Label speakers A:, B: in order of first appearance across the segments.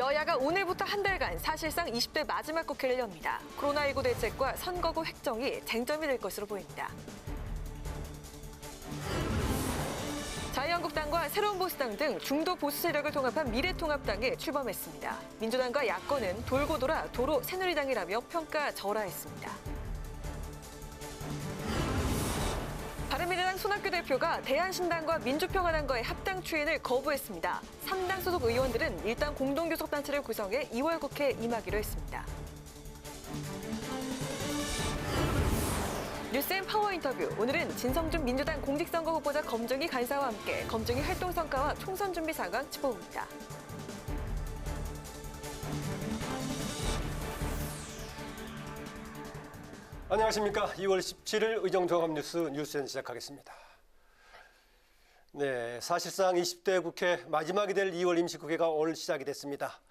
A: 여야가 오늘부터 한 달간 사실상 20대 마지막 국회를 엽니다. 코로나19 대책과 선거구 획정이 쟁점이 될 것으로 보입니다. 자유한국당과 새로운보수당 등 중도 보수 세력을 통합한 미래통합당이 출범했습니다. 민주당과 야권은 돌고 돌아 도로 새누리당이라며 평가절하했습니다. 바른미래당 손학규 대표가 대한신당과 민주평화당과의 합당 추인을 거부했습니다. 3당 소속 의원들은 일단 공동교섭단체를 구성해 2월 국회에 임하기로 했습니다. 뉴스앤 파워 인터뷰. 오늘은 진성준 민주당 공직선거 후보자 검증이 간사와 함께 검증이 활동 성과와 총선 준비 상황 짚어봅니다.
B: 안녕하십니까. 2월 17일 의정종합뉴스 뉴스엔 시작하겠습니다. 네, 사실상 20대 국회 마지막이 될 2월 임시국회가 오늘 시작이 됐습니다.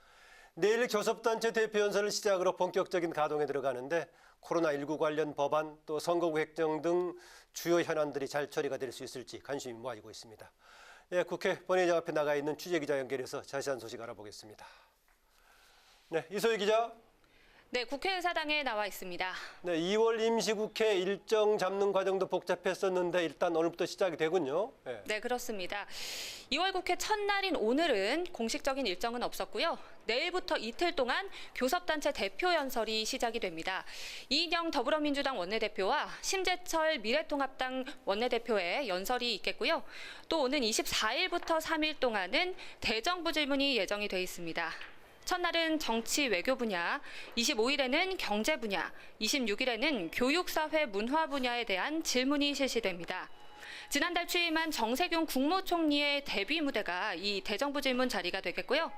B: 내일 교섭단체 대표연설을 시작으로 본격적인 가동에 들어가는데 코로나19 관련 법안 또 선거구 획정 등 주요 현안들이 잘 처리가 될 수 있을지 관심이 모아지고 있습니다. 네, 국회 본회의장 앞에 나가 있는 취재기자 연결해서 자세한 소식 알아보겠습니다. 네, 이소희 기자.
C: 네, 국회의사당에 나와 있습니다.
B: 네, 2월 임시국회 일정 잡는 과정도 복잡했었는데 일단 오늘부터 시작이 되군요.
C: 네, 그렇습니다. 2월 국회 첫날인 오늘은 공식적인 일정은 없었고요. 내일부터 이틀 동안 교섭단체 대표 연설이 시작이 됩니다. 이인영 더불어민주당 원내대표와 심재철 미래통합당 원내대표의 연설이 있겠고요. 또 오는 24일부터 3일 동안은 대정부 질문이 예정이 돼 있습니다. 첫날은 정치 외교 분야, 25일에는 경제 분야, 26일에는 교육, 사회, 문화 분야에 대한 질문이 실시됩니다. 지난달 취임한 정세균 국무총리의 데뷔 무대가 이 대정부 질문 자리가 되겠고요.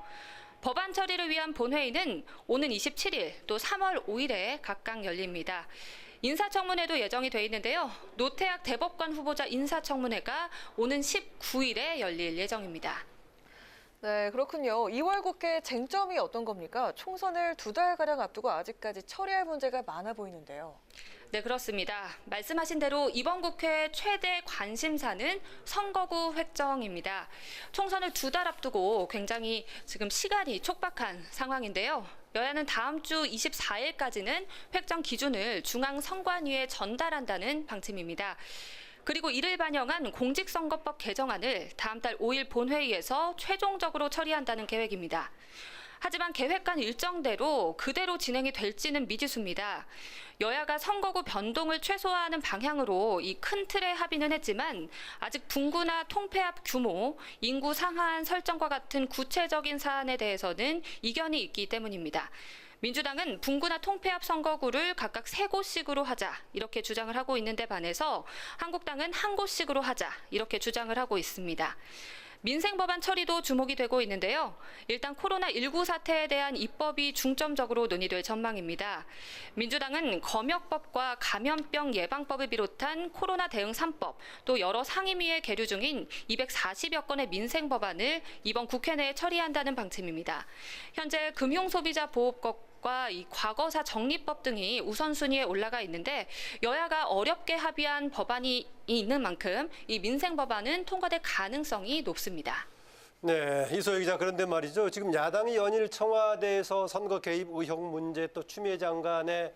C: 법안 처리를 위한 본회의는 오는 27일 또 3월 5일에 각각 열립니다. 인사청문회도 예정이 돼 있는데요. 노태학 대법관 후보자 인사청문회가 오는 19일에 열릴 예정입니다.
A: 네, 그렇군요. 2월 국회 쟁점이 어떤 겁니까? 총선을 2달가량 앞두고 아직까지 처리할 문제가 많아 보이는데요.
C: 네, 그렇습니다. 말씀하신 대로 이번 국회 최대 관심사는 선거구 획정입니다. 총선을 2달 앞두고 굉장히 지금 시간이 촉박한 상황인데요. 여야는 다음 주 24일까지는 획정 기준을 중앙선관위에 전달한다는 방침입니다. 그리고 이를 반영한 공직선거법 개정안을 다음 달 5일 본회의에서 최종적으로 처리한다는 계획입니다. 하지만 계획한 일정대로 그대로 진행이 될지는 미지수입니다. 여야가 선거구 변동을 최소화하는 방향으로 이 큰 틀의 합의는 했지만 아직 분구나 통폐합 규모, 인구 상한 설정과 같은 구체적인 사안에 대해서는 이견이 있기 때문입니다. 민주당은 분구나 통폐합 선거구를 각각 3곳씩으로 하자 이렇게 주장을 하고 있는데 반해서 한국당은 1곳씩으로 하자 이렇게 주장을 하고 있습니다. 민생법안 처리도 주목이 되고 있는데요. 일단 코로나19 사태에 대한 입법이 중점적으로 논의될 전망입니다. 민주당은 검역법과 감염병 예방법을 비롯한 코로나 대응 3법, 또 여러 상임위에 계류 중인 240여 건의 민생법안을 이번 국회 내에 처리한다는 방침입니다. 현재 금융소비자보호법과 이 과거사 정리법 등이 우선순위에 올라가 있는데 여야가 어렵게 합의한 법안이 있는 만큼 이 민생 법안은 통과될 가능성이 높습니다.
B: 네, 이소희 기자, 그런데 말이죠. 지금 야당이 연일 청와대에서 선거 개입 의혹 문제 또 추미애 장관의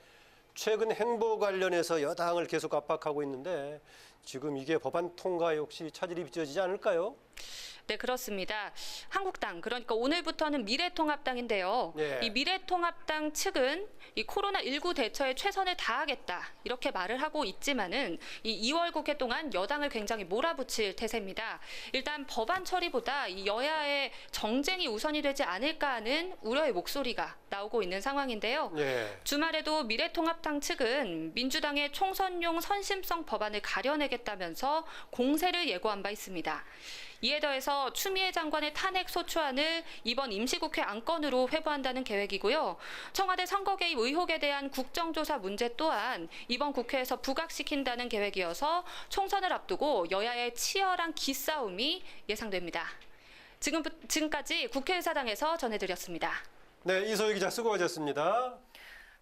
B: 최근 행보 관련해서 여당을 계속 압박하고 있는데 지금 이게 법안 통과에 혹시 차질이 빚어지지 않을까요?
C: 네, 그렇습니다. 한국당, 그러니까 오늘부터는 미래통합당인데요.
B: 예.
C: 이 미래통합당 측은 이 코로나19 대처에 최선을 다하겠다 이렇게 말을 하고 있지만은 이 2월 국회 동안 여당을 굉장히 몰아붙일 태세입니다. 일단 법안 처리보다 이 여야의 정쟁이 우선이 되지 않을까 하는 우려의 목소리가 나오고 있는 상황인데요.
B: 예.
C: 주말에도 미래통합당 측은 민주당의 총선용 선심성 법안을 가려내겠다면서 공세를 예고한 바 있습니다. 이에 더해서 추미애 장관의 탄핵 소추안을 이번 임시국회 안건으로 회부한다는 계획이고요. 청와대 선거 개입 의혹에 대한 국정조사 문제 또한 이번 국회에서 부각시킨다는 계획이어서 총선을 앞두고 여야의 치열한 기싸움이 예상됩니다. 지금까지 국회의사당에서 전해드렸습니다.
B: 네, 이소희 기자 수고하셨습니다.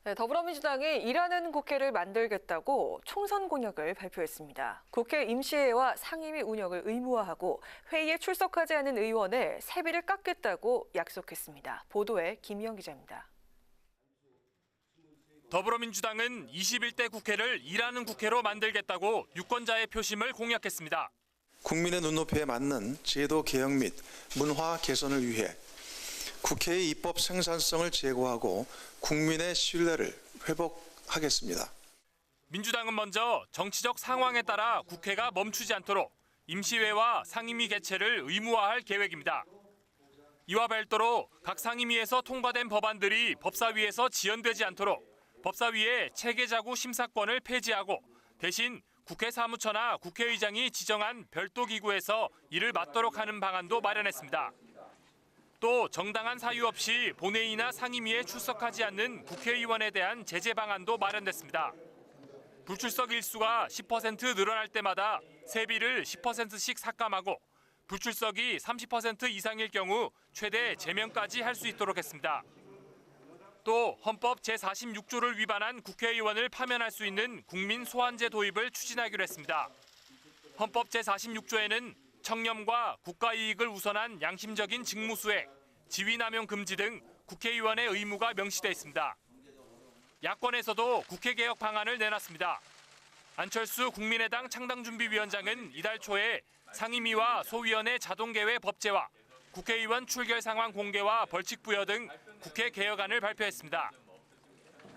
A: 네, 더불어민주당이 일하는 국회를 만들겠다고 총선 공약을 발표했습니다. 국회 임시회와 상임위 운영을 의무화하고 회의에 출석하지 않은 의원의 세비를 깎겠다고 약속했습니다. 보도에 김희영 기자입니다.
D: 더불어민주당은 21대 국회를 일하는 국회로 만들겠다고 유권자의 표심을 공약했습니다.
E: 국민의 눈높이에 맞는 제도 개혁 및 문화 개선을 위해 국회의 입법 생산성을 제고하고 국민의 신뢰를 회복하겠습니다.
D: 민주당은 먼저 정치적 상황에 따라 국회가 멈추지 않도록 임시회와 상임위 개최를 의무화할 계획입니다. 이와 별도로 각 상임위에서 통과된 법안들이 법사위에서 지연되지 않도록 법사위의 체계자구 심사권을 폐지하고 대신 국회 사무처나 국회의장이 지정한 별도 기구에서 이를 맡도록 하는 방안도 마련했습니다. 또 정당한 사유 없이 본회의나 상임위에 출석하지 않는 국회의원에 대한 제재 방안도 마련됐습니다. 불출석 일수가 10% 늘어날 때마다 세비를 10%씩 삭감하고 불출석이 30% 이상일 경우 최대 제명까지 할 수 있도록 했습니다. 또 헌법 제46조를 위반한 국회의원을 파면할 수 있는 국민 소환제 도입을 추진하기로 했습니다. 헌법 제46조에는 청렴과 국가 이익을 우선한 양심적인 직무수행, 지위남용 금지 등 국회의원의 의무가 명시돼 있습니다. 야권에서도 국회개혁 방안을 내놨습니다. 안철수 국민의당 창당준비위원장은 이달 초에 상임위와 소위원회 자동개회 법제화, 국회의원 출결 상황 공개와 벌칙 부여 등 국회 개혁안을 발표했습니다.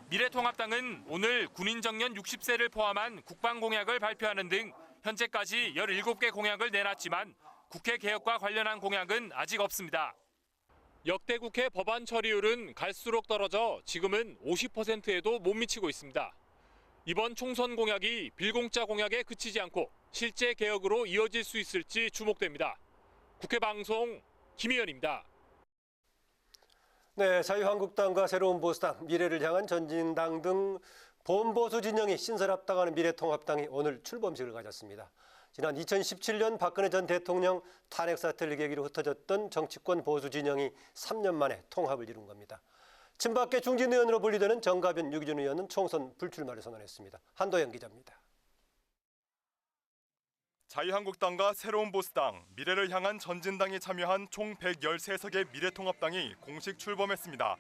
D: 미래통합당은 오늘 군인 정년 60세를 포함한 국방공약을 발표하는 등 현재까지 17개 공약을 내놨지만 국회 개혁과 관련한 공약은 아직 없습니다. 역대 국회 법안 처리율은 갈수록 떨어져 지금은 50%에도 못 미치고 있습니다. 이번 총선 공약이 빌공짜 공약에 그치지 않고 실제 개혁으로 이어질 수 있을지 주목됩니다. 국회 방송 김희연입니다.
B: 네, 자유한국당과 새로운 보수당, 미래를 향한 전진당 등 범보수 진영이 신설합당하는 미래통합당이 오늘 출범식을 가졌습니다. 지난 2017년 박근혜 전 대통령 탄핵 사태를 계기로 흩어졌던 정치권 보수 진영이 3년 만에 통합을 이룬 겁니다. 친박계 중진 의원으로 분리되는 정가변 유기준 의원은 총선 불출마를 선언했습니다. 한도영 기자입니다.
F: 자유한국당과 새로운 보수당, 미래를 향한 전진당이 참여한 총 113석의 미래통합당이 공식 출범했습니다.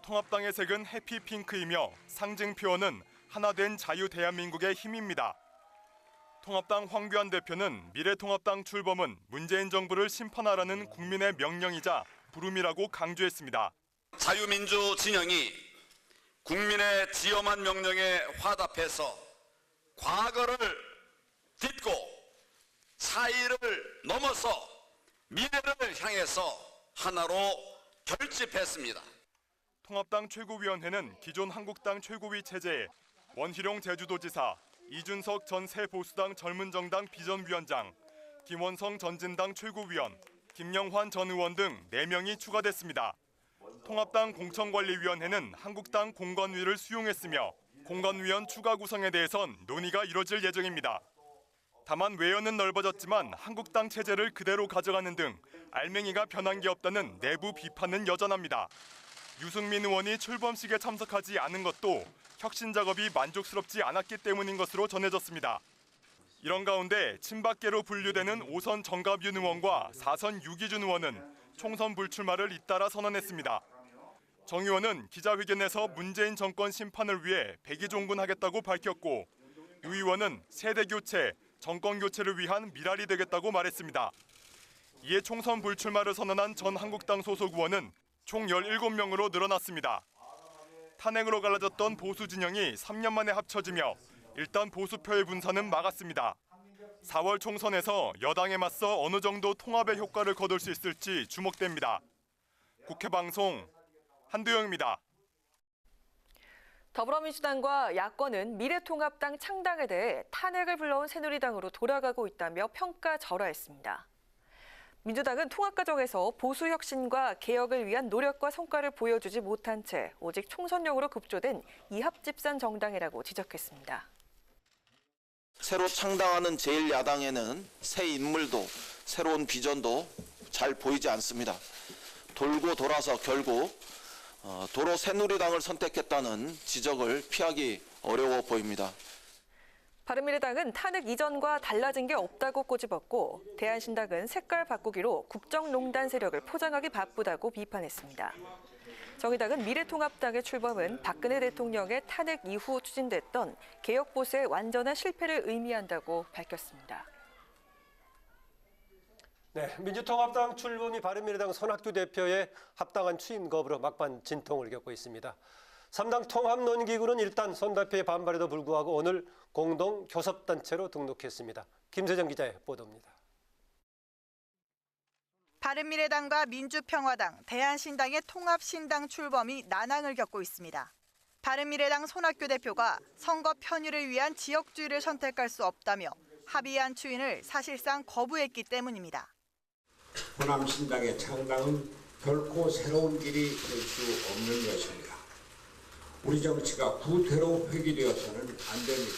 F: 통합당의 색은 해피핑크이며 상징 표어는 하나된 자유 대한민국의 힘입니다. 통합당 황교안 대표는 미래통합당 출범은 문재인 정부를 심판하라는 국민의 명령이자 부름이라고 강조했습니다.
G: 자유민주 진영이 국민의 지엄한 명령에 화답해서 과거를 딛고 차이를 넘어서 미래를 향해서 하나로 결집했습니다.
F: 통합당 최고위원회는 기존 한국당 최고위 체제에 원희룡 제주도지사, 이준석 전 새보수당 젊은정당 비전위원장, 김원성 전진당 최고위원, 김영환 전 의원 등 4명이 추가됐습니다. 통합당 공천관리위원회는 한국당 공관위를 수용했으며 공관위원 추가 구성에 대해선 논의가 이뤄질 예정입니다. 다만 외연은 넓어졌지만 한국당 체제를 그대로 가져가는 등 알맹이가 변한 게 없다는 내부 비판은 여전합니다. 유승민 의원이 출범식에 참석하지 않은 것도 혁신 작업이 만족스럽지 않았기 때문인 것으로 전해졌습니다. 이런 가운데 친박계로 분류되는 5선 정갑윤 의원과 4선 유기준 의원은 총선 불출마를 잇따라 선언했습니다. 정 의원은 기자회견에서 문재인 정권 심판을 위해 백의종군하겠다고 밝혔고 유 의원은 세대 교체, 정권 교체를 위한 미랄이 되겠다고 말했습니다. 이에 총선 불출마를 선언한 전 한국당 소속 의원은 총 17명으로 늘어났습니다. 탄핵으로 갈라졌던 보수 진영이 3년 만에 합쳐지며 일단 보수표의 분산은 막았습니다. 4월 총선에서 여당에 맞서 어느 정도 통합의 효과를 거둘 수 있을지 주목됩니다. 국회 방송 한도영입니다.
A: 더불어민주당과 야권은 미래통합당 창당에 대해 탄핵을 불러온 새누리당으로 돌아가고 있다며 평가절하했습니다. 민주당은 통합 과정에서 보수 혁신과 개혁을 위한 노력과 성과를 보여주지 못한 채 오직 총선용으로 급조된 이합집산 정당이라고 지적했습니다.
H: 새로 창당하는 제1야당에는 새 인물도 새로운 비전도 잘 보이지 않습니다. 돌고 돌아서 결국 도로 새누리당을 선택했다는 지적을 피하기 어려워 보입니다.
A: 바른미래당은 탄핵 이전과 달라진 게 없다고 꼬집었고 대한신당은 색깔 바꾸기로 국정농단 세력을 포장하기 바쁘다고 비판했습니다. 정의당은 미래통합당의 출범은 박근혜 대통령의 탄핵 이후 추진됐던 개혁보수의 완전한 실패를 의미한다고 밝혔습니다.
B: 네, 민주통합당 출범이 바른미래당 손학규 대표의 합당한 추인 거부로 막판 진통을 겪고 있습니다. 3당 통합논의기구는 일단 손 대표의 반발에도 불구하고 오늘 공동 교섭단체로 등록했습니다. 김세정 기자의 보도입니다.
I: 바른미래당과 민주평화당, 대한신당의 통합신당 출범이 난항을 겪고 있습니다. 바른미래당 손학규 대표가 선거 편의를 위한 지역주의를 선택할 수 없다며 합의한 추인을 사실상 거부했기 때문입니다.
J: 호남신당의 창당은 결코 새로운 길이 될 수 없는 것입니다. 우리 정치가 구태로 회귀되어서는 안 됩니다.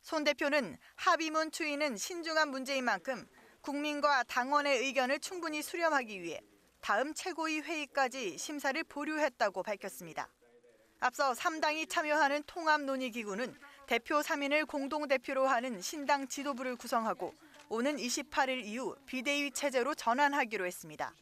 I: 손 대표는 합의문 추인은 신중한 문제인 만큼 국민과 당원의 의견을 충분히 수렴하기 위해 다음 최고위 회의까지 심사를 보류했다고 밝혔습니다. 앞서 3당이 참여하는 통합논의기구는 대표 3인을 공동대표로 하는 신당 지도부를 구성하고 오는 28일 이후 비대위 체제로 전환하기로 했습니다.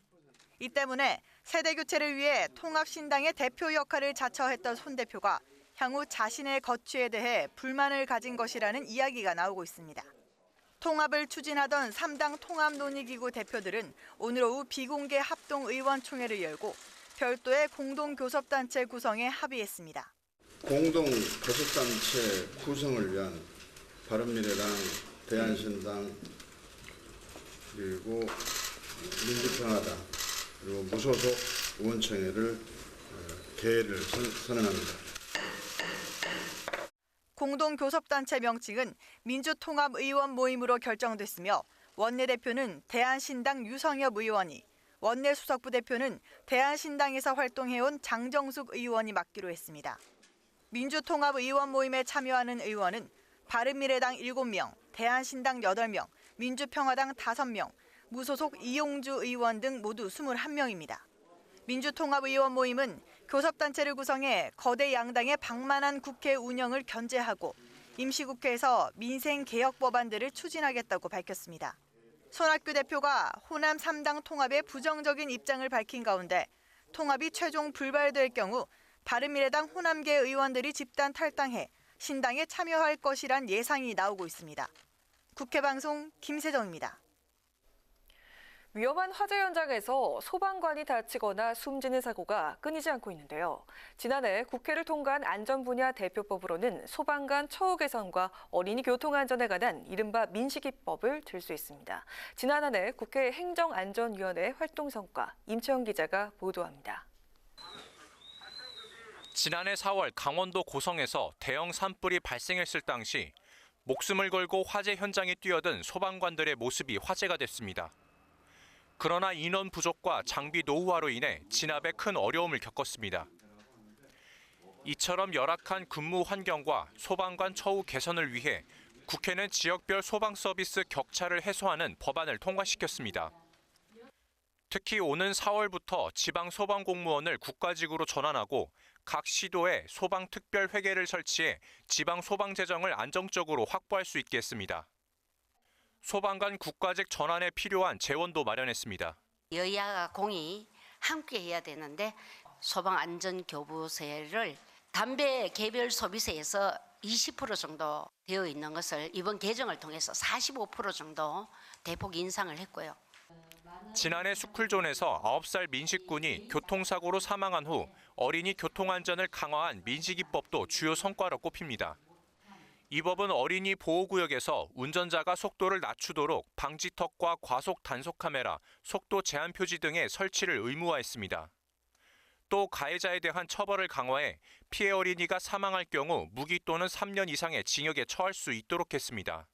I: 이 때문에 세대교체를 위해 통합신당의 대표 역할을 자처했던 손 대표가 향후 자신의 거취에 대해 불만을 가진 것이라는 이야기가 나오고 있습니다. 통합을 추진하던 3당 통합논의기구 대표들은 오늘 오후 비공개 합동의원총회를 열고 별도의 공동교섭단체 구성에 합의했습니다.
K: 공동교섭단체 구성을 위한 바른미래당, 대한신당, 그리고 민주평화당, 그리고 무소속 의원총회를 개회를 선언합니다.
I: 공동교섭단체 명칭은 민주통합의원 모임으로 결정됐으며 원내대표는 대한신당 유성엽 의원이, 원내수석부 대표는 대한신당에서 활동해온 장정숙 의원이 맡기로 했습니다. 민주통합의원 모임에 참여하는 의원은 바른미래당 7명, 대한신당 8명, 민주평화당 5명, 무소속 이용주 의원 등 모두 21명입니다. 민주통합의원 모임은 교섭단체를 구성해 거대 양당의 방만한 국회 운영을 견제하고 임시국회에서 민생 개혁 법안들을 추진하겠다고 밝혔습니다. 손학규 대표가 호남 3당 통합에 부정적인 입장을 밝힌 가운데 통합이 최종 불발될 경우 바른미래당 호남계 의원들이 집단 탈당해 신당에 참여할 것이란 예상이 나오고 있습니다. 국회방송 김세정입니다.
A: 위험한 화재 현장에서 소방관이 다치거나 숨지는 사고가 끊이지 않고 있는데요. 지난해 국회를 통과한 안전분야 대표법으로는 소방관 처우 개선과 어린이 교통안전에 관한 이른바 민식이법을 들 수 있습니다. 지난 한 해 국회 행정안전위원회 활동 성과 임채영 기자가 보도합니다.
D: 지난해 4월 강원도 고성에서 대형 산불이 발생했을 당시 목숨을 걸고 화재 현장에 뛰어든 소방관들의 모습이 화제가 됐습니다. 그러나 인원 부족과 장비 노후화로 인해 진압에 큰 어려움을 겪었습니다. 이처럼 열악한 근무 환경과 소방관 처우 개선을 위해 국회는 지역별 소방 서비스 격차를 해소하는 법안을 통과시켰습니다. 특히 오는 4월부터 지방 소방 공무원을 국가직으로 전환하고 각 시도에 소방 특별 회계를 설치해 지방 소방 재정을 안정적으로 확보할 수 있게 했습니다. 소방관 국가직 전환에 필요한 재원도 마련했습니다.
L: 여야가 공이 함께 해야 되는데 소방안전교부세를 담배 개별 소비세에서 20% 정도 되어 있는 것을 이번 개정을 통해서 45% 정도 대폭 인상을 했고요.
D: 지난해 스쿨존에서 9살 민식군이 교통사고로 사망한 후 어린이 교통안전을 강화한 민식이법도 주요 성과로 꼽힙니다. 이 법은 어린이 보호구역에서 운전자가 속도를 낮추도록 방지턱과 과속 단속 카메라, 속도 제한 표지 등의 설치를 의무화했습니다. 또 가해자에 대한 처벌을 강화해 피해 어린이가 사망할 경우 무기 또는 3년 이상의 징역에 처할 수 있도록 했습니다.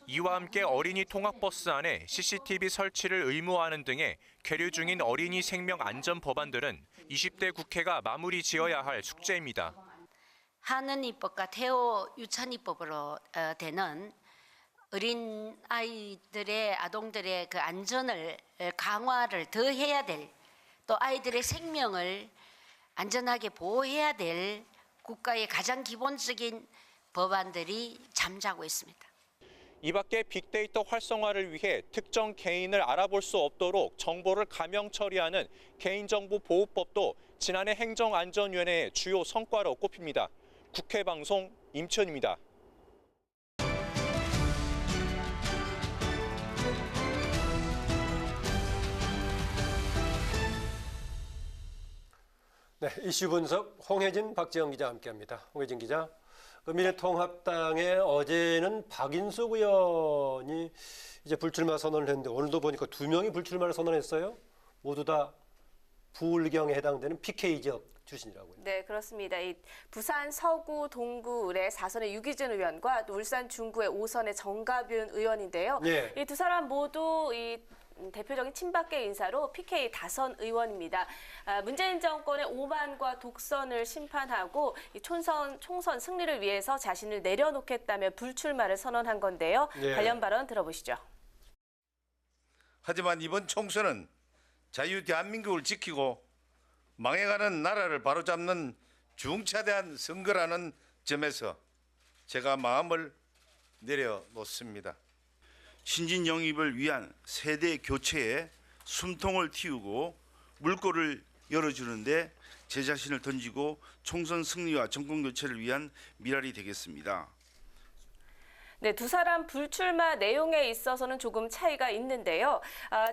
D: 이와 함께 어린이 통학버스 안에 CCTV 설치를 의무화하는 등의 계류 중인 어린이 생명 안전 법안들은 20대 국회가 마무리 지어야 할 숙제입니다.
L: 하는이법과 태호 유치원이법으로 되는 어린 아이들의 아동들의 그 안전을 강화를 더 해야 될, 또 아이들의 생명을 안전하게 보호해야 될 국가의 가장 기본적인 법안들이 잠자고 있습니다.
M: 이 밖에 빅데이터 활성화를 위해 특정 개인을 알아볼 수 없도록 정보를 가명 처리하는 개인정보보호법도 지난해 행정안전위원회의 주요 성과로 꼽힙니다. 국회방송 임천입니다.
B: 네, 이슈 분석 홍혜진, 박지영 기자와 함께합니다. 홍혜진 기자, 미래통합당에 어제는 박인숙 의원이 이제 불출마 선언을 했는데 오늘도 보니까 2명이 불출마를 선언했어요. 모두 다 부울경에 해당되는 PK 지역 출신이라고요.
N: 네, 그렇습니다. 이 부산 서구 동구 을의 4선의 유기준 의원과 또 울산 중구의 5선의 정가균 의원인데요.
B: 예.
N: 이 두 사람 모두 이 대표적인 친박계 인사로 PK 다선 의원입니다. 문재인 정권의 오만과 독선을 심판하고 이 총선 승리를 위해서 자신을 내려놓겠다며 불출마를 선언한 건데요.
B: 예.
N: 관련 발언 들어보시죠.
O: 하지만 이번 총선은 자유 대한민국을 지키고 망해가는 나라를 바로잡는 중차대한 선거라는 점에서 제가 마음을 내려놓습니다. 신진 영입을 위한 세대 교체에 숨통을 틔우고 물꼬를 열어주는데 제 자신을 던지고 총선 승리와 정권 교체를 위한 미랄이 되겠습니다.
N: 네, 두 사람 불출마 내용에 있어서는 조금 차이가 있는데요.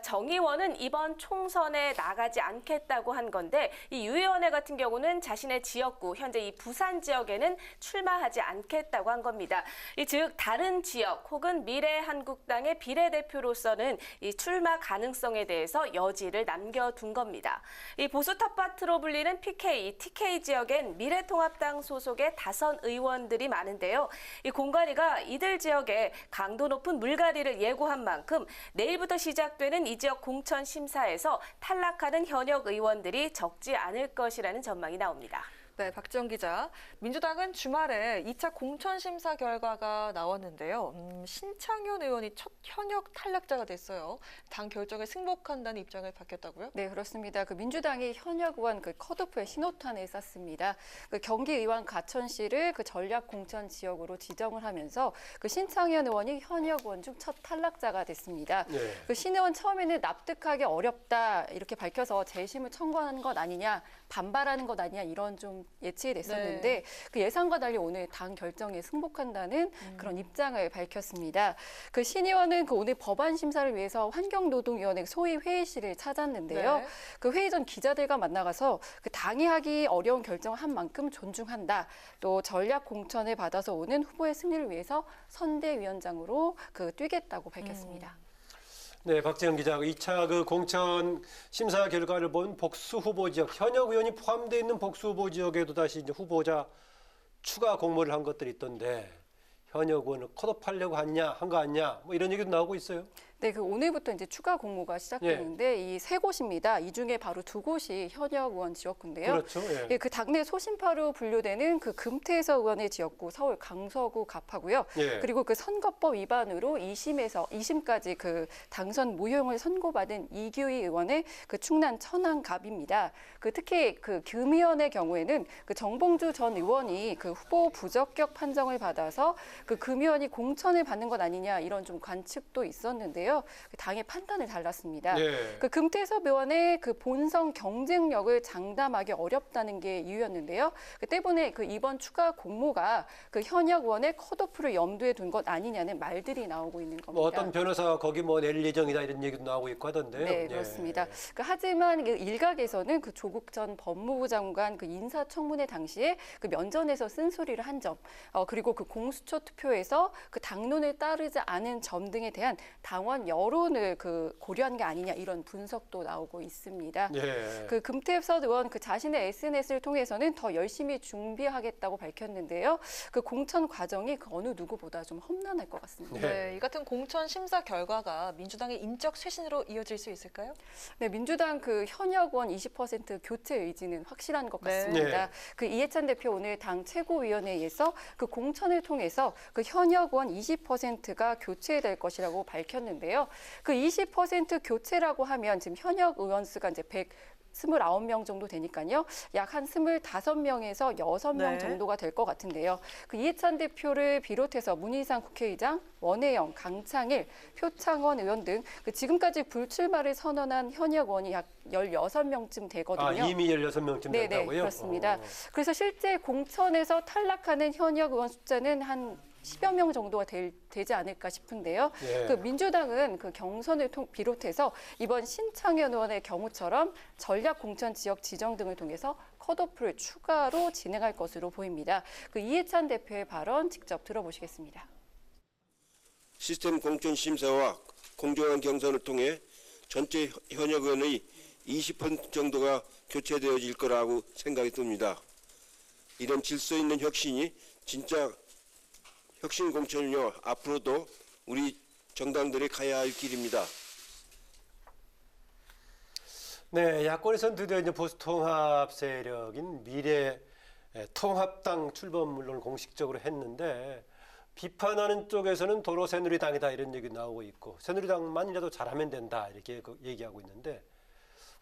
N: 정 의원은 이번 총선에 나가지 않겠다고 한 건데 이 유 의원회 같은 경우는 자신의 지역구, 현재 이 부산 지역에는 출마하지 않겠다고 한 겁니다. 즉 다른 지역 혹은 미래한국당의 비례대표로서는 이 출마 가능성에 대해서 여지를 남겨둔 겁니다. 이 보수 텃밭으로 불리는 PK, TK 지역엔 미래통합당 소속의 다선 의원들이 많은데요. 이 공관위가 이들 지역에 강도 높은 물갈이를 예고한 만큼 내일부터 시작되는 이 지역 공천 심사에서 탈락하는 현역 의원들이 적지 않을 것이라는 전망이 나옵니다.
A: 네, 박지영 기자. 민주당은 주말에 2차 공천심사 결과가 나왔는데요. 신창현 의원이 첫 현역 탈락자가 됐어요. 당 결정에 승복한다는 입장을 밝혔다고요?
P: 네, 그렇습니다. 민주당이 현역 의원 컷오프에 신호탄을 쐈습니다. 경기의원 가천시를 전략 공천 지역으로 지정을 하면서 신창현 의원이 현역 의원 중 첫 탈락자가 됐습니다.
B: 네.
P: 신 의원 처음에는 납득하기 어렵다 이렇게 밝혀서 재심을 청구하는 것 아니냐, 반발하는 것 아니냐 이런 좀 예측이 됐었는데 그 예상과 달리 오늘 당 결정에 승복한다는 그런 입장을 밝혔습니다. 신 의원은 오늘 법안 심사를 위해서 환경노동위원회 소위 회의실을 찾았는데요.
A: 네.
P: 그 회의 전 기자들과 만나가서 당이 하기 어려운 결정을 한 만큼 존중한다. 또 전략 공천을 받아서 오는 후보의 승리를 위해서 선대위원장으로 뛰겠다고 밝혔습니다.
B: 네, 박지영 기자, 2차 공천 심사 결과를 본 복수 후보 지역, 현역 의원이 포함되어 있는 복수 후보 지역에도 다시 이제 후보자 추가 공모를 한 것들이 있던데 현역 의원을 컷오프하려고 한 거 아니냐, 뭐 이런 얘기도 나오고 있어요.
P: 네, 오늘부터 이제 추가 공모가 시작되는데 이 세 곳입니다. 이 중에 바로 두 곳이 현역 의원 지역구인데요.
B: 그렇죠. 예.
P: 당내 소신파로 분류되는 금태서 의원의 지역구 서울 강서구 갑하고요.
B: 예.
P: 그리고 선거법 위반으로 2심까지 당선 무효형을 선고받은 이규희 의원의 충남 천안갑입니다. 특히 금의원의 경우에는 정봉주 전 의원이 후보 부적격 판정을 받아서 금의원이 공천을 받는 것 아니냐 이런 좀 관측도 있었는데요. 당의 판단을 달랐습니다.
B: 네.
P: 금태섭 의원의 본선 경쟁력을 장담하기 어렵다는 게 이유였는데요. 때문에 이번 추가 공모가 현역 의원의 컷오프를 염두에 둔 것 아니냐는 말들이 나오고 있는 겁니다.
B: 어떤 변호사가 거기 낼 예정이다 이런 얘기도 나오고 있고 하던데요.
P: 네, 그렇습니다. 하지만 일각에서는 조국 전 법무부 장관 인사청문회 당시에 면전에서 쓴소리를 한 점, 그리고 공수처 투표에서 당론을 따르지 않은 점 등에 대한 당원 여론을 고려한 게 아니냐 이런 분석도 나오고 있습니다.
B: 예.
P: 금태섭 의원 자신의 SNS를 통해서는 더 열심히 준비하겠다고 밝혔는데요. 공천 과정이 어느 누구보다 좀 험난할 것 같습니다.
A: 네, 이 같은 공천 심사 결과가 민주당의 인적 쇄신으로 이어질 수 있을까요?
P: 네, 민주당 현역 의원 20% 교체 의지는 확실한 것 같습니다.
B: 네.
P: 이해찬 대표 오늘 당 최고위원회에서 공천을 통해서 현역 의원 20%가 교체될 것이라고 밝혔는데요. 20% 교체라고 하면 지금 현역 의원 수가 이제 29명 정도 되니까요. 약 한 25명에서 6명
A: 네.
P: 정도가 될 것 같은데요. 그 이해찬 대표를 비롯해서 문희상 국회의장, 원혜영, 강창일, 표창원 의원 등 그 지금까지 불출마를 선언한 현역 의원이 약 16명쯤 되거든요.
B: 아, 이미 16명쯤
P: 네네,
B: 된다고요?
P: 그렇습니다. 그래서 실제 공천에서 탈락하는 현역 의원 숫자는 한 10여 명 정도가 되지 않을까 싶은데요.
B: 예.
P: 그 민주당은 그 경선을 비롯해서 이번 신창현 의원의 경우처럼 전략 공천 지역 지정 등을 통해서 컷오프를 추가로 진행할 것으로 보입니다. 그 이해찬 대표의 발언 직접 들어보시겠습니다.
Q: 시스템 공천 심사와 공정한 경선을 통해 전체 현역 의원의 20% 정도가 교체되어질 거라고 생각이 듭니다. 이런 질서 있는 혁신이 진짜 혁신 공천이요. 앞으로도 우리 정당들이 가야 할 길입니다.
B: 네, 야권에서는 드디어 이제 보수통합 세력인 미래통합당 출범 물론 공식적으로 했는데 비판하는 쪽에서는 도로 새누리당이다 이런 얘기 나오고 있고 새누리당만이라도 잘하면 된다 이렇게 얘기하고 있는데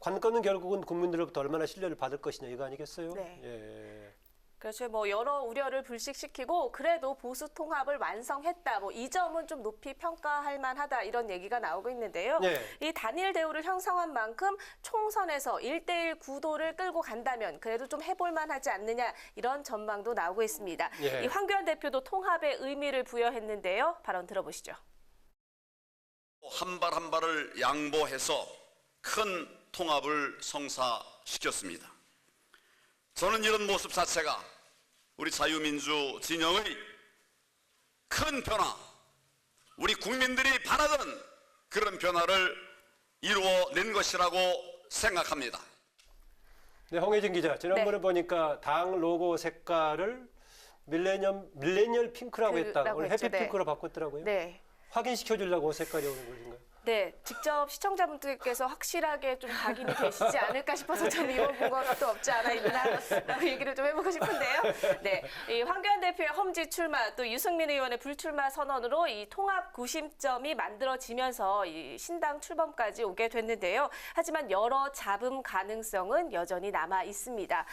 B: 관건은 결국은 국민들로부터 얼마나 신뢰를 받을 것이냐 이거 아니겠어요?
N: 네.
B: 예.
N: 그렇죠. 뭐 여러 우려를 불식시키고 그래도 보수 통합을 완성했다. 뭐 이 점은 좀 높이 평가할 만하다. 이런 얘기가 나오고 있는데요.
B: 네.
N: 이 단일 대우를 형성한 만큼 총선에서 1대1 구도를 끌고 간다면 그래도 좀 해볼 만하지 않느냐. 이런 전망도 나오고 있습니다.
B: 예.
N: 이 황교안 대표도 통합의 의미를 부여했는데요. 발언 들어보시죠.
G: 한 발 한 발을 양보해서 큰 통합을 성사시켰습니다. 저는 이런 모습 자체가 우리 자유민주 진영의 큰 변화, 우리 국민들이 바라던 그런 변화를 이루어낸 것이라고 생각합니다.
B: 네, 홍혜진 기자. 지난번에
N: 네.
B: 보니까 당 로고 색깔을 밀레니얼 핑크라고 했다가 오늘
N: 했죠.
B: 해피핑크로 바꿨더라고요.
N: 네.
B: 확인시켜 주려고 색깔이 오는 것인가요?
N: 네, 직접 시청자분들께서 확실하게 좀 각인이 되시지 않을까 싶어서 좀 입어본 것도 없지 않아 있나라고 얘기를 좀 해보고 싶은데요. 네, 이 황교안 대표의 험지 출마 또 유승민 의원의 불출마 선언으로 이 통합 구심점이 만들어지면서 이 신당 출범까지 오게 됐는데요. 하지만 여러 잡음 가능성은 여전히 남아 있습니다.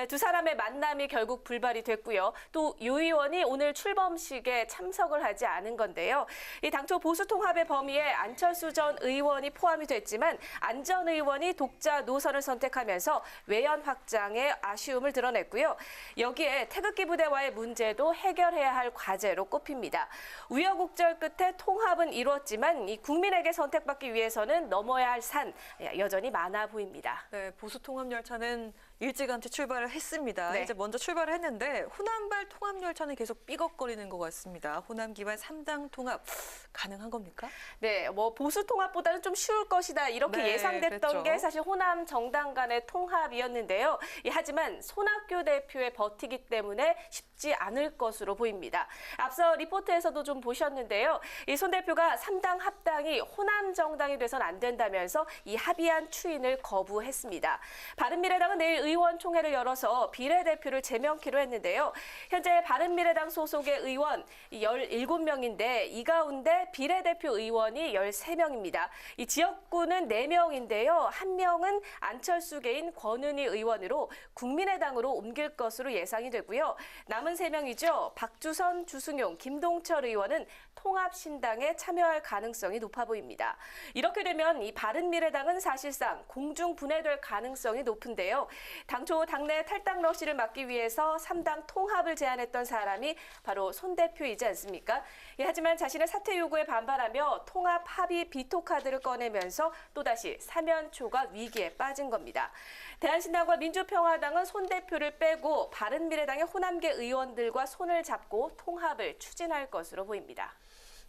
N: 두 사람의 만남이 결국 불발이 됐고요. 또 유 의원이 오늘 출범식에 참석을 하지 않은 건데요. 이 당초 보수 통합의 범위에 안철수 전 의원이 포함이 됐지만 안 전 의원이 독자 노선을 선택하면서 외연 확장에 아쉬움을 드러냈고요. 여기에 태극기 부대와의 문제도 해결해야 할 과제로 꼽힙니다. 우여곡절 끝에 통합은 이루었지만 이 국민에게 선택받기 위해서는 넘어야 할 산 여전히 많아 보입니다.
A: 네, 보수 통합 열차는 일찌감치 출발을 했습니다.
N: 네.
A: 이제 먼저 출발을 했는데 호남발 통합 열차는 계속 삐걱거리는 것 같습니다. 호남 기반 3당 통합 가능한 겁니까?
N: 네, 뭐 보수 통합보다는 좀 쉬울 것이다 이렇게
A: 네,
N: 예상됐던
A: 그랬죠.
N: 게 사실 호남 정당 간의 통합이었는데요. 하지만 손학규 대표의 버티기 때문에 쉽지 않을 것으로 보입니다. 앞서 리포트에서도 좀 보셨는데요. 이 손 대표가 3당 합당이 호남 정당이 돼선 안 된다면서 이 합의안 추인을 거부했습니다. 바른미래당은 내일 의원총회를 열어서 비례대표를 제명키로 했는데요. 현재 바른미래당 소속의 의원 17명인데 이 가운데 비례대표 의원이 13명입니다. 이 지역구는 4명인데요. 1명은 안철수계인 권은희 의원으로 국민의당으로 옮길 것으로 예상이 되고요. 남은 3명이죠. 박주선, 주승용, 김동철 의원은 통합신당에 참여할 가능성이 높아 보입니다. 이렇게 되면 이 바른미래당은 사실상 공중 분해될 가능성이 높은데요. 당초 당내 탈당 러시를 막기 위해서 3당 통합을 제안했던 사람이 바로 손 대표이지 않습니까? 하지만 자신의 사퇴 요구에 반발하며 통합 합의 비토 카드를 꺼내면서 또다시 사면초가 위기에 빠진 겁니다. 대한신당과 민주평화당은 손 대표를 빼고 바른미래당의 호남계 의원들과 손을 잡고 통합을 추진할 것으로 보입니다.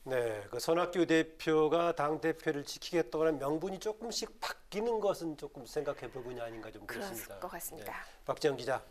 B: 네, 그 손학규 대표가 당 대표를 지키겠다고 하는 명분이 조금씩 바뀌는 것은 조금 생각해 볼 분이 아닌가 좀 그렇습니다.
N: 그럴 것 같습니다.
B: 네, 박지영 기자,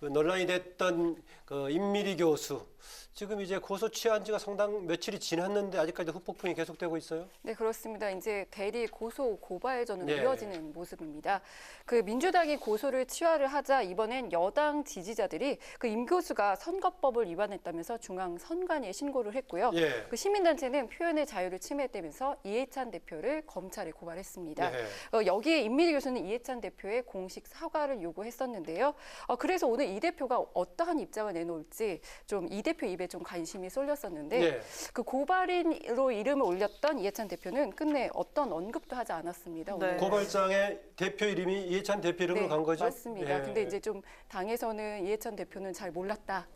B: 논란이 됐던 그 임미리 교수, 지금 이제 고소 취한 지가 상당 며칠이 지났는데 아직까지도 후폭풍이 계속되고 있어요?
P: 네, 그렇습니다. 이제 대리 고소 고발전으로
B: 네.
P: 이어지는 모습입니다. 그 민주당이 고소를 취하를 하자 이번엔 여당 지지자들이 그 임 교수가 선거법을 위반했다면서 중앙 선관위에 신고를 했고요.
B: 예.
P: 그 시민단체는 표현의 자유를 침해했다면서 이해찬 대표를 검찰에 고발했습니다.
B: 예.
P: 여기에 임미리 교수는 이해찬 대표의 공식 사과를 요구했었는데요. 그래서 오늘 이 대표가 어떠한 입장을 내놓을지 좀 이 대표 입에 좀 관심이 쏠렸었는데
B: 네.
P: 그 고발인으로 이름을 올렸던 이해찬 대표는 끝내 어떤 언급도 하지 않았습니다. 오늘.
B: 고발장에 대표 이름이 이해찬 대표 이름으로
P: 네,
B: 간 거죠?
P: 맞습니다.
B: 예.
P: 근데 이제 좀 당에서는 이해찬 대표는 잘 몰랐다,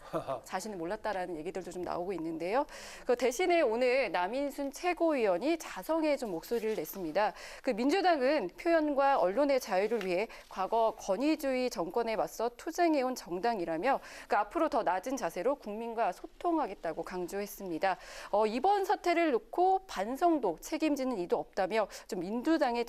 P: 자신은 몰랐다라는 얘기들도 좀 나오고 있는데요. 그 대신에 오늘 남인순 최고위원이 자성의 좀 목소리를 냈습니다. 그 민주당은 표현과 언론의 자유를 위해 과거 권위주의 정권에 맞서 투쟁해온 정당이라며 그 앞으로 더 낮은 자세로 국민과 소통하겠다고 강조했습니다. 이번 사태를 놓고 반성도 책임지는 이도 없다며 좀 민주당의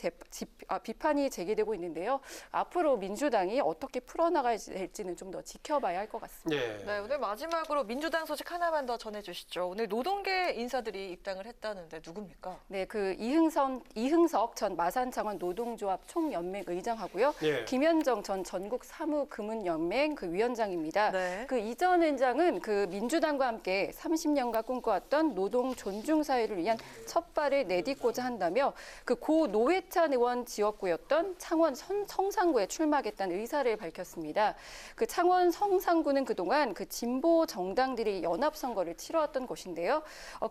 P: 비판이 제기되고 있는데요. 앞으로 민주당이 어떻게 풀어나가야 될지는 좀 더 지켜봐야 할 것 같습니다.
A: 네, 오늘 마지막으로 민주당 소식 하나만 더 전해주시죠. 오늘 노동계 인사들이 입당을 했다는데 누굽니까?
P: 네, 그 이흥석 전 마산창원 노동조합 총연맹 의장하고요.
B: 예.
P: 김현정 전 전국 사무금은연맹 그 위원장입니다.
A: 네.
P: 그 이전 회장은 그 민주당과 함께 30년간 꿈꿔왔던 노동 존중 사회를 위한 첫 발을 내딛고자 한다며 그 고 노회찬 의원 지역구였던 창원 성산구에 출마하겠다는 의사를 밝혔습니다. 그 창원 성산구는 그동안 그 진보 정당들이 연합선거를 치러왔던 곳인데요.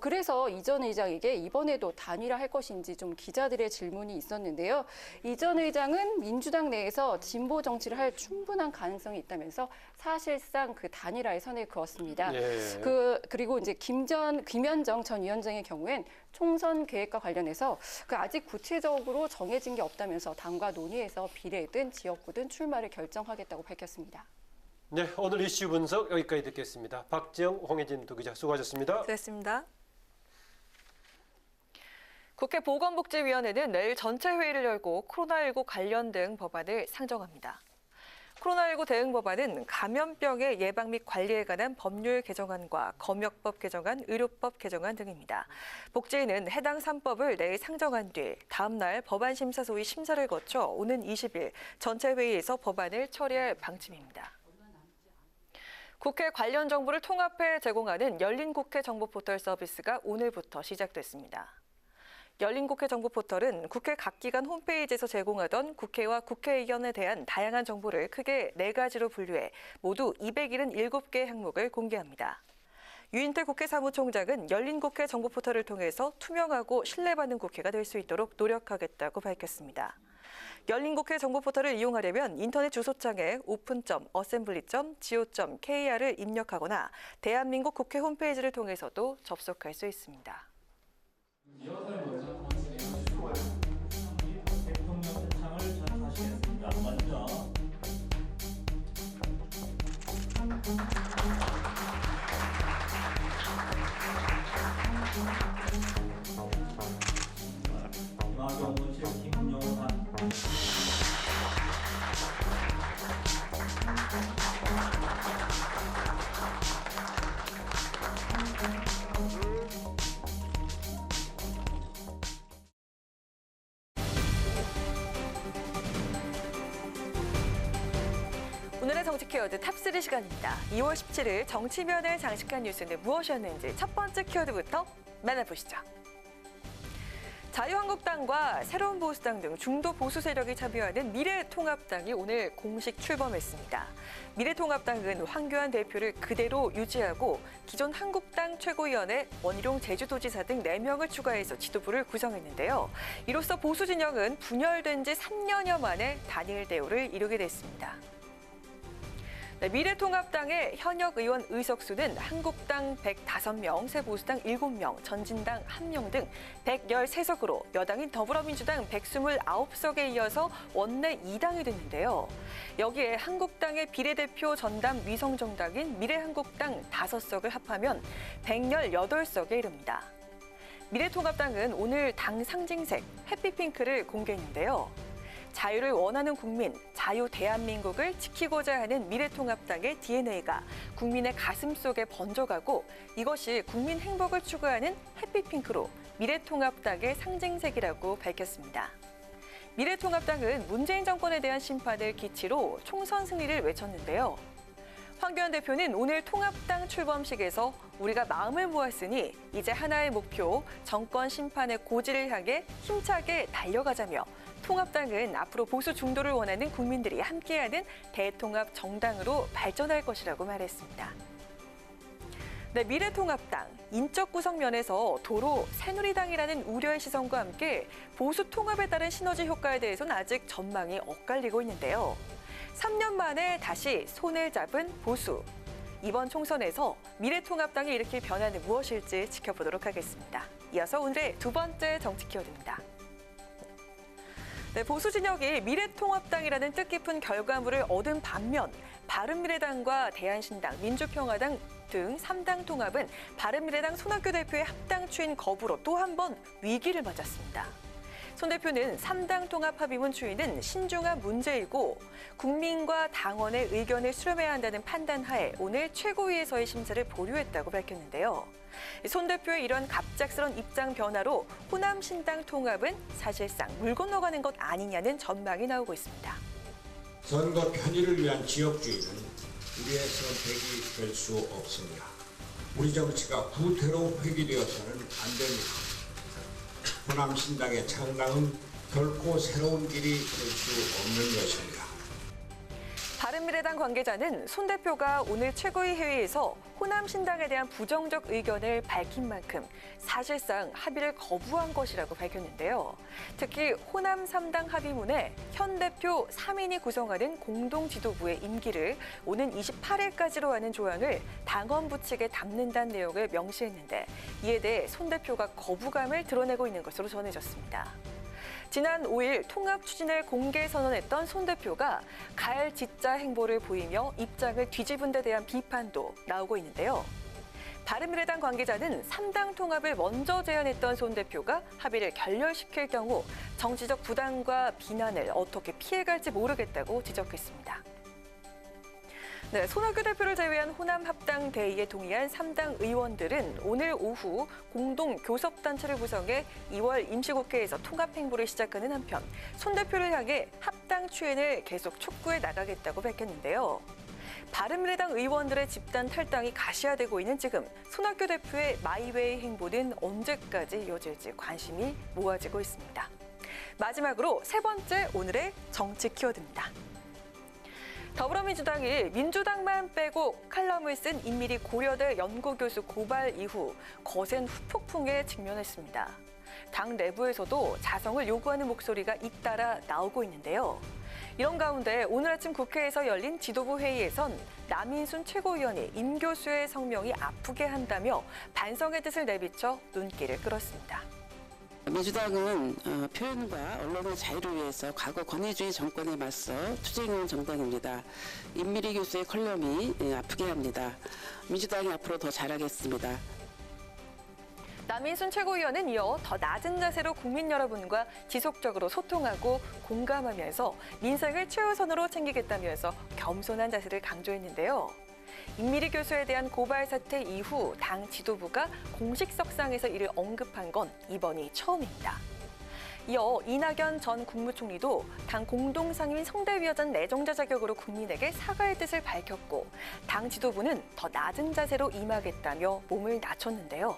P: 그래서 이전 의장에게 이번에도 단일화할 것인지 좀 기자들의 질문이 있었는데요. 이전 의장은 민주당 내에서 진보 정치를 할 충분한 가능성이 있다면서 사실상 그 단일화에 선을 그었습니다.
B: 예.
P: 그리고 이제 김현정 전 위원장의 경우엔 총선 계획과 관련해서 그 아직 구체적으로 정해진 게 없다면서 당과 논의해서 비례든 지역구든 출마를 결정하겠다고 밝혔습니다.
B: 네, 오늘 이슈 분석 여기까지 듣겠습니다. 박지영, 홍혜진 두 기자 수고하셨습니다.
A: 됐습니다. 국회 보건복지위원회는 내일 전체 회의를 열고 코로나19 관련 대응 법안을 상정합니다. 코로나19 대응 법안은 감염병의 예방 및 관리에 관한 법률 개정안과 검역법 개정안, 의료법 개정안 등입니다. 복지위는 해당 3법을 내일 상정한 뒤 다음 날 법안 심사 소위 심사를 거쳐 오는 20일 전체 회의에서 법안을 처리할 방침입니다. 국회 관련 정보를 통합해 제공하는 열린국회 정보포털 서비스가 오늘부터 시작됐습니다. 열린국회 정보포털은 국회 각 기관 홈페이지에서 제공하던 국회와 국회의원에 대한 다양한 정보를 크게 4가지로 분류해 모두 277개 항목을 공개합니다. 유인태 국회 사무총장은 열린국회 정보포털을 통해서 투명하고 신뢰받는 국회가 될 수 있도록 노력하겠다고 밝혔습니다. 열린국회 정보포털을 이용하려면 인터넷 주소창에 open.assembly.go.kr을 입력하거나 대한민국 국회 홈페이지를 통해서도 접속할 수 있습니다. 오늘의 정치 키워드 탑3 시간입니다. 2월 17일 정치면을 장식한 뉴스는 무엇이었는지 첫 번째 키워드부터 만나보시죠. 자유한국당과 새로운 보수당 등 중도 보수 세력이 참여하는 미래통합당이 오늘 공식 출범했습니다. 미래통합당은 황교안 대표를 그대로 유지하고 기존 한국당 최고위원회 원희룡 제주도지사 등 4명을 추가해서 지도부를 구성했는데요. 이로써 보수 진영은 분열된 지 3년여 만에 단일 대우를 이루게 됐습니다. 네, 미래통합당의 현역 의원 의석수는 한국당 105명, 새보수당 7명, 전진당 1명 등 113석으로 여당인 더불어민주당 129석에 이어서 원내 2당이 됐는데요. 여기에 한국당의 비례대표 전담 위성정당인 미래한국당 5석을 합하면 118석에 이릅니다. 미래통합당은 오늘 당 상징색 햇빛핑크를 공개했는데요. 자유를 원하는 국민, 자유 대한민국을 지키고자 하는 미래통합당의 DNA가 국민의 가슴속에 번져가고 이것이 국민 행복을 추구하는 해피핑크로 미래통합당의 상징색이라고 밝혔습니다. 미래통합당은 문재인 정권에 대한 심판을 기치로 총선 승리를 외쳤는데요. 황교안 대표는 오늘 통합당 출범식에서 우리가 마음을 모았으니 이제 하나의 목표, 정권 심판의 고지를 향해 힘차게 달려가자며 통합당은 앞으로 보수 중도를 원하는 국민들이 함께하는 대통합 정당으로 발전할 것이라고 말했습니다. 네, 미래통합당, 인적 구성 면에서 도로 새누리당이라는 우려의 시선과 함께 보수 통합에 따른 시너지 효과에 대해서는 아직 전망이 엇갈리고 있는데요. 3년 만에 다시 손을 잡은 보수. 이번 총선에서 미래통합당이 일으킬 변화는 무엇일지 지켜보도록 하겠습니다. 이어서 오늘의 두 번째 정치 키워드입니다. 네, 보수 진영이 미래통합당이라는 뜻깊은 결과물을 얻은 반면 바른미래당과 대한신당, 민주평화당 등 3당 통합은 바른미래당 손학규 대표의 합당 추인 거부로 또 한 번 위기를 맞았습니다. 손 대표는 3당 통합 합의문 추인은 신중한 문제이고 국민과 당원의 의견을 수렴해야 한다는 판단하에 오늘 최고위에서의 심사를 보류했다고 밝혔는데요. 손 대표의 이런 갑작스런 입장 변화로 호남신당 통합은 사실상 물 건너가는 것 아니냐는 전망이 나오고 있습니다.
J: 선거 편의를 위한 지역주의는 우리의 선택이 될 수 없습니다. 우리 정치가 구태로 회귀되어서는 안 됩니다. 호남신당의 창당은 결코 새로운 길이 될 수 없는 것입니다.
A: 바른미래당 관계자는 손 대표가 오늘 최고위 회의에서 호남신당에 대한 부정적 의견을 밝힌 만큼 사실상 합의를 거부한 것이라고 밝혔는데요. 특히 호남 3당 합의문에 현 대표 3인이 구성하는 공동지도부의 임기를 오는 28일까지로 하는 조항을 당원부 측에 담는다는 내용을 명시했는데 이에 대해 손 대표가 거부감을 드러내고 있는 것으로 전해졌습니다. 지난 5일 통합 추진을 공개 선언했던 손 대표가 가을짓자 행보를 보이며 입장을 뒤집은 데 대한 비판도 나오고 있는데요. 바른미래당 관계자는 3당 통합을 먼저 제안했던 손 대표가 합의를 결렬시킬 경우 정치적 부담과 비난을 어떻게 피해갈지 모르겠다고 지적했습니다. 네, 손학규 대표를 제외한 호남 합당 대의에 동의한 3당 의원들은 오늘 오후 공동 교섭단체를 구성해 2월 임시국회에서 통합 행보를 시작하는 한편 손 대표를 향해 합당 추인을 계속 촉구해 나가겠다고 밝혔는데요. 바른미래당 의원들의 집단 탈당이 가시화되고 있는 지금 손학규 대표의 마이웨이 행보는 언제까지 이어질지 관심이 모아지고 있습니다. 마지막으로 세 번째 오늘의 정치 키워드입니다. 더불어민주당이 민주당만 빼고 칼럼을 쓴 인민리 고려대 연구교수 고발 이후 거센 후폭풍에 직면했습니다. 당 내부에서도 자성을 요구하는 목소리가 잇따라 나오고 있는데요. 이런 가운데 오늘 아침 국회에서 열린 지도부 회의에선 남인순 최고위원이 임 교수의 성명이 아프게 한다며 반성의 뜻을 내비쳐 눈길을 끌었습니다.
R: 민주당은 표현과 언론의 자유를 위해서 과거 권위주의 정권에 맞서 투쟁해온 정당입니다. 임미리 교수의 컬럼이 아프게 합니다. 민주당이 앞으로 더 잘하겠습니다.
A: 남인순 최고위원은 이어 더 낮은 자세로 국민 여러분과 지속적으로 소통하고 공감하면서 민생을 최우선으로 챙기겠다면서 겸손한 자세를 강조했는데요. 임미리 교수에 대한 고발 사태 이후 당 지도부가 공식 석상에서 이를 언급한 건 이번이 처음입니다. 이어 이낙연 전 국무총리도 당 공동상임위 성대위원장 내정자 자격으로 국민에게 사과의 뜻을 밝혔고 당 지도부는 더 낮은 자세로 임하겠다며 몸을 낮췄는데요.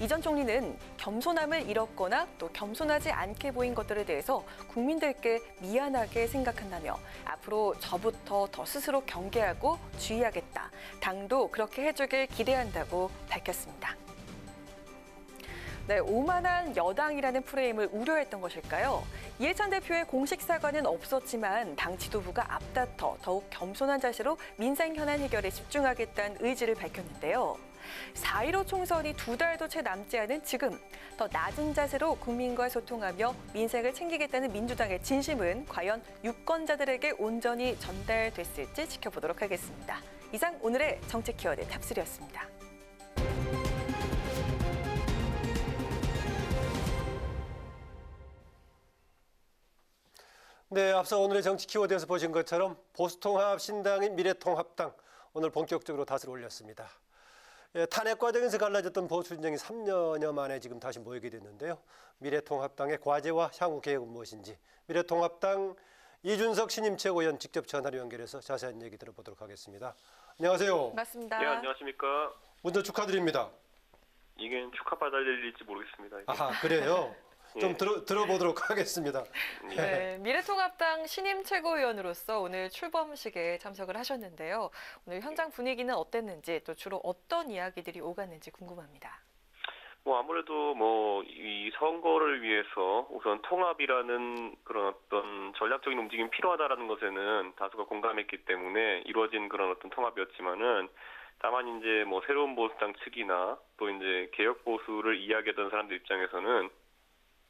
A: 이 전 총리는 겸손함을 잃었거나 또 겸손하지 않게 보인 것들에 대해서 국민들께 미안하게 생각한다며 앞으로 저부터 더 스스로 경계하고 주의하겠다. 당도 그렇게 해주길 기대한다고 밝혔습니다. 네, 오만한 여당이라는 프레임을 우려했던 것일까요? 이해찬 대표의 공식 사과는 없었지만 당 지도부가 앞다퉈 더욱 겸손한 자세로 민생 현안 해결에 집중하겠다는 의지를 밝혔는데요. 4.15 총선이 2달도 채 남지 않은 지금 더 낮은 자세로 국민과 소통하며 민생을 챙기겠다는 민주당의 진심은 과연 유권자들에게 온전히 전달됐을지 지켜보도록 하겠습니다. 이상 오늘의 정치 키워드 탑3였습니다.
B: 네, 앞서 오늘의 정치 키워드에서 보신 것처럼 보수통합 신당인 미래통합당 오늘 본격적으로 닷을 올렸습니다. 탄핵 과정에서 갈라졌던 보수 진영이 3년여 만에 지금 다시 모이게 됐는데요. 미래통합당의 과제와 향후 계획은 무엇인지 미래통합당 이준석 신임 최고위원 직접 전화로 연결해서 자세한 얘기 들어보도록 하겠습니다. 안녕하세요.
A: 반갑습니다.
S: 네, 안녕하십니까.
B: 먼저 축하드립니다.
S: 이게 축하받을 일일지 모르겠습니다. 이게.
B: 아, 그래요? 좀
S: 예.
B: 들어보도록 하겠습니다.
A: 네, 미래통합당 신임 최고위원으로서 오늘 출범식에 참석을 하셨는데요. 오늘 현장 분위기는 어땠는지 또 주로 어떤 이야기들이 오갔는지 궁금합니다.
S: 아무래도 이 선거를 위해서 우선 통합이라는 그런 어떤 전략적인 움직임이 필요하다라는 것에는 다수가 공감했기 때문에 이루어진 그런 어떤 통합이었지만은 다만 이제 새로운 보수당 측이나 또 이제 개혁 보수를 이야기하던 사람들 입장에서는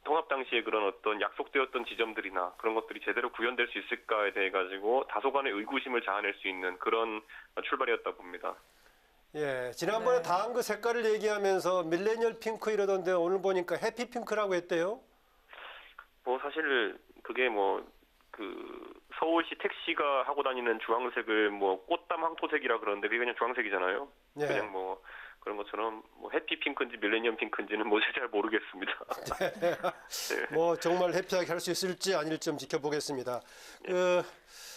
S: 통합 당시에 그런 어떤 약속되었던 지점들이나 그런 것들이 제대로 구현될 수 있을까에 대해 가지고 다소간의 의구심을 자아낼 수 있는 그런 출발이었다 봅니다.
B: 예, 지난번에 당그 색깔을 얘기하면서 밀레니얼 핑크 이러던데 오늘 보니까 해피 핑크라고 했대요.
S: 사실 그게 서울시 택시가 하고 다니는 주황색을 꽃담 황토색이라 그러는데 그게 그냥 주황색이잖아요.
B: 예.
S: 그냥 그런 것처럼 해피 핑크인지 밀레니엄 핑크인지는 잘 모르겠습니다.
B: 네. 정말 해피하게 할 수 있을지 아닐지 좀 지켜보겠습니다.